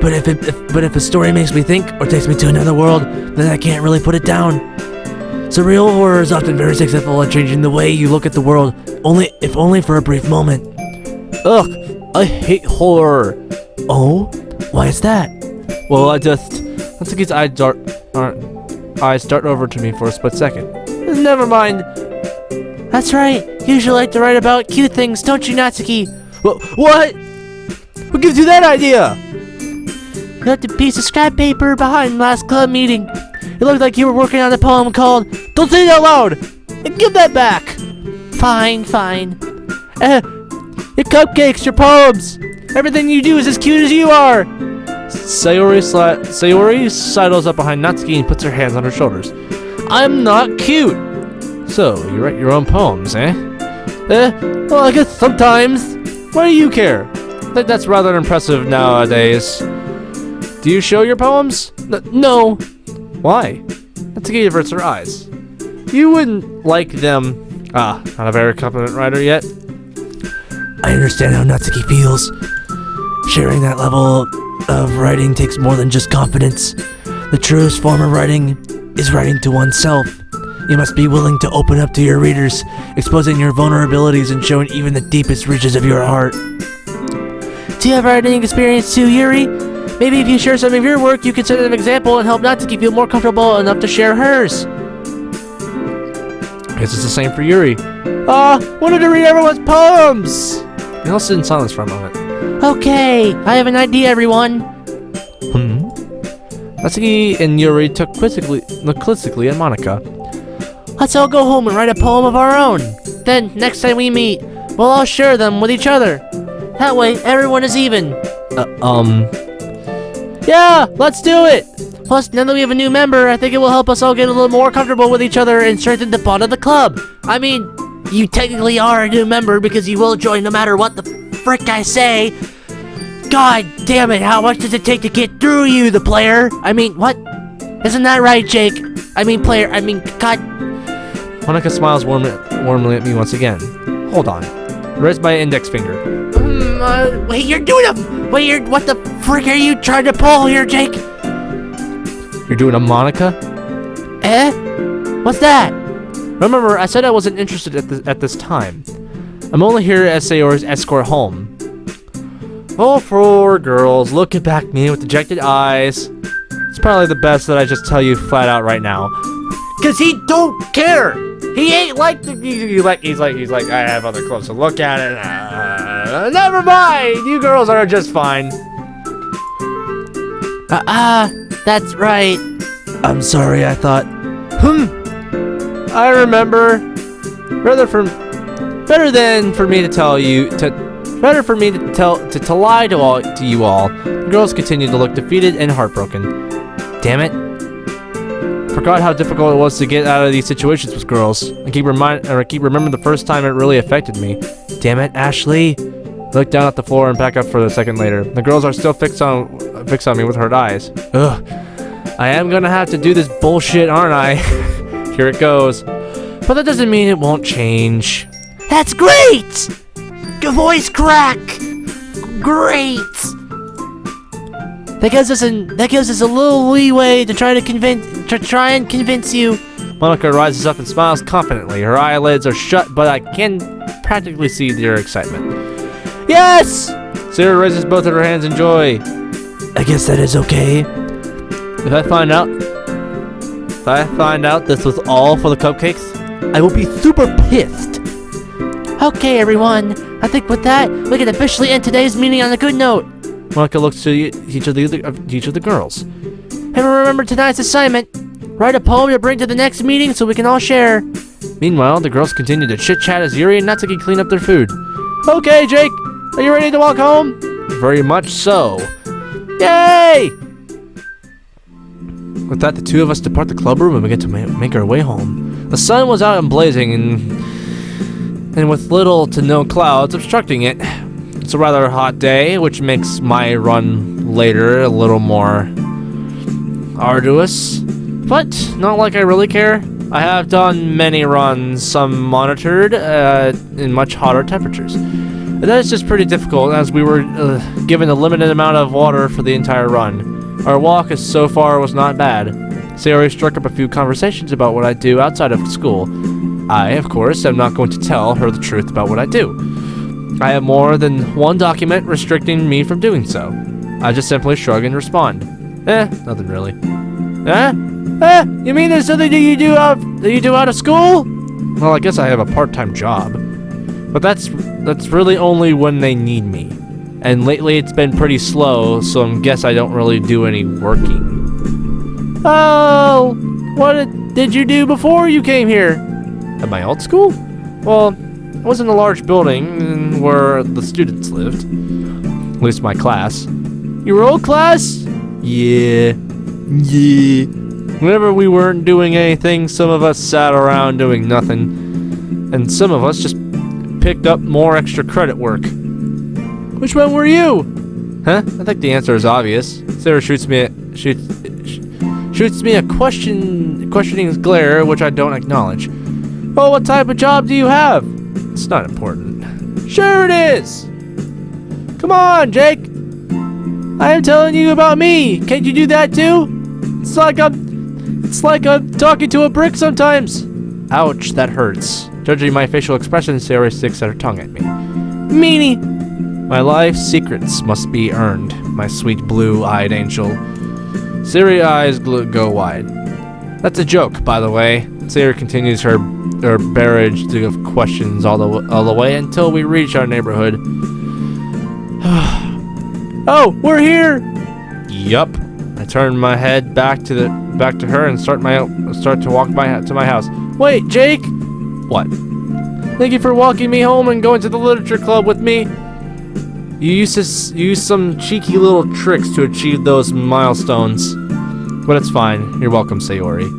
But if a story makes me think or takes me to another world, then I can't really put it down. Surreal horror is often very successful at changing the way you look at the world, if only for a brief moment. Ugh, I hate horror. Oh? Why is that? Well, once his eyes dart over to me for a split second. Never mind. That's right. You usually like to write about cute things, don't you, Natsuki? What? Who gives you that idea? You left a piece of scrap paper behind last club meeting. It looked like you were working on a poem called Don't say it out loud! And give that back! Fine. Your cupcakes, your poems! Everything you do is as cute as you are! Sayori sidles up behind Natsuki and puts her hands on her shoulders. I'm not cute! So, you write your own poems, eh? Well, I guess sometimes. Why do you care? I think that's rather impressive nowadays. Do you show your poems? No. Why? Natsuki averts her eyes. You wouldn't like them. Not a very competent writer yet. I understand how Natsuki feels. Sharing that level of writing takes more than just confidence. The truest form of writing is writing to oneself. You must be willing to open up to your readers, exposing your vulnerabilities and showing even the deepest reaches of your heart. Do you have writing experience too, Yuri? Maybe if you share some of your work, you can set an example and help Natsuki feel more comfortable enough to share hers. I guess it's the same for Yuri. Wanted to read everyone's poems! They all sit in silence for a moment. Okay, I have an idea, everyone. Natsuki and Yuri look quizzically at Monica. Let's all go home and write a poem of our own. Then, next time we meet, we'll all share them with each other. That way, everyone is even. Yeah, let's do it! Plus, now that we have a new member, I think it will help us all get a little more comfortable with each other and strengthen the bond of the club. I mean, you technically are a new member because you will join no matter what the frick I say. God damn it, how much does it take to get through you, the player? I mean, what? Isn't that right, Jake? God. Monica smiles warmly at me once again. Hold on. Raise my index finger. Wait, what the frick are you trying to pull here, Jake? You're doing a Monica? What's that? Remember, I said I wasn't interested at this time. I'm only here as Sayori's escort home. All four girls looking back at me with dejected eyes. It's probably the best that I just tell you flat out right now. Cause he don't care! He ain't like he's like, I have other clothes to look at it. Never mind! You girls are just fine. That's right. I'm sorry, I thought. I remember. Better for me to lie to you all. The girls continued to look defeated and heartbroken. Damn it. Forgot how difficult it was to get out of these situations with girls. I keep remembering the first time it really affected me. Damn it, Ashley. I looked down at the floor and back up for a second later. The girls are still fixed on me with hurt eyes. Ugh. I am gonna have to do this bullshit, aren't I? Here it goes. But that doesn't mean it won't change. That's great! Good voice crack! Great! That gives us a little leeway to try and convince you. Monica rises up and smiles confidently. Her eyelids are shut, but I can practically see their excitement. Yes! Sarah raises both of her hands in joy. I guess that is okay. If I find out this was all for the cupcakes, I will be super pissed. Okay, everyone. I think with that, we can officially end today's meeting on a good note. Monica looks to each of the girls. And remember tonight's assignment. Write a poem to bring to the next meeting so we can all share. Meanwhile, the girls continue to chit-chat as Yuri and Natsuki clean up their food. Okay, Jake, are you ready to walk home? Very much so. Yay! With that, the two of us depart the club room and begin to make our way home. The sun was out and blazing, and with little to no clouds obstructing it. It's a rather hot day, which makes my run later a little more arduous, but not like I really care. I have done many runs, some monitored, in much hotter temperatures. And that is just pretty difficult, as we were given a limited amount of water for the entire run. Our walk so far was not bad. Sayori struck up a few conversations about what I do outside of school. I, of course, am not going to tell her the truth about what I do. I have more than one document restricting me from doing so. I just simply shrug and respond. Nothing really. You mean there's something that you do out of school? Well, I guess I have a part-time job. But that's really only when they need me. And lately it's been pretty slow, so I guess I don't really do any working. Oh, what did you do before you came here? At my old school? Well, it was in a large building where the students lived. At least my class. Your old class? Yeah. Whenever we weren't doing anything, some of us sat around doing nothing. And some of us just picked up more extra credit work. Which one were you? Huh? I think the answer is obvious. Sarah shoots me a questioning glare, which I don't acknowledge. Well, what type of job do you have? It's not important. Sure it is! Come on, Jake! I am telling you about me! Can't you do that too? It's like I'm talking to a brick sometimes! Ouch, that hurts. Judging my facial expression, Sarah sticks her tongue at me. Meanie! My life's secrets must be earned, my sweet blue-eyed angel. Sarah's eyes go wide. That's a joke, by the way. Sarah continues her barrage of questions all the way until we reach our neighborhood. Oh, we're here! Yup. I turn my head back to her and start to walk to my house. Wait, Jake! What? Thank you for walking me home and going to the literature club with me. You used to use some cheeky little tricks to achieve those milestones. But it's fine. You're welcome, Sayori.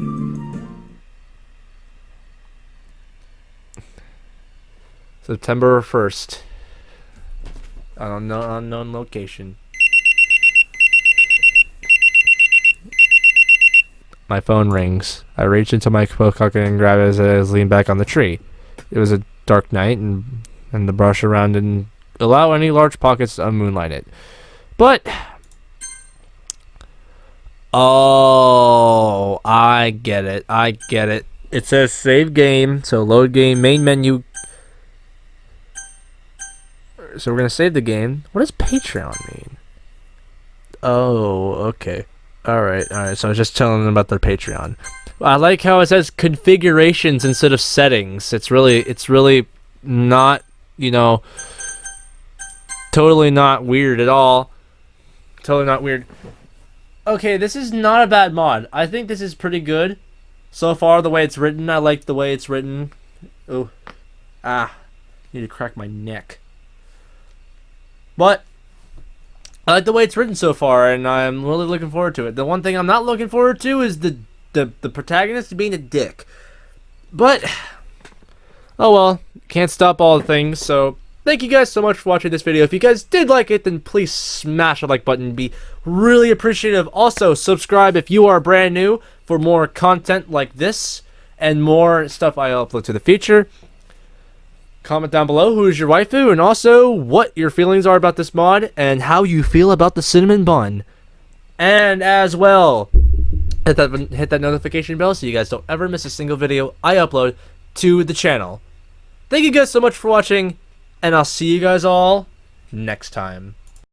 September 1st. Unknown location. My phone rings. I reach into my coat pocket and grab it as I lean back on the tree. It was a dark night, and the brush around didn't allow any large pockets of moonlight it. But oh, I get it. it says save game, so load game, main menu. So we're gonna save the game. What does Patreon mean? Oh, okay. Alright. So I was just telling them about their Patreon. I like how it says configurations instead of settings. It's really not, totally not weird at all. Totally not weird. Okay, this is not a bad mod. I think this is pretty good. So far, the way it's written, I like the way it's written. Oh. Need to crack my neck. But I like the way it's written so far, and I'm really looking forward to it. The one thing I'm not looking forward to is the protagonist being a dick. But, oh well, can't stop all the things, so thank you guys so much for watching this video. If you guys did like it, then please smash the like button. Be really appreciative. Also, subscribe if you are brand new for more content like this and more stuff I upload to the future. Comment down below who is your waifu and also what your feelings are about this mod and how you feel about the cinnamon bun. And as well, hit that notification bell so you guys don't ever miss a single video I upload to the channel. Thank you guys so much for watching, and I'll see you guys all next time.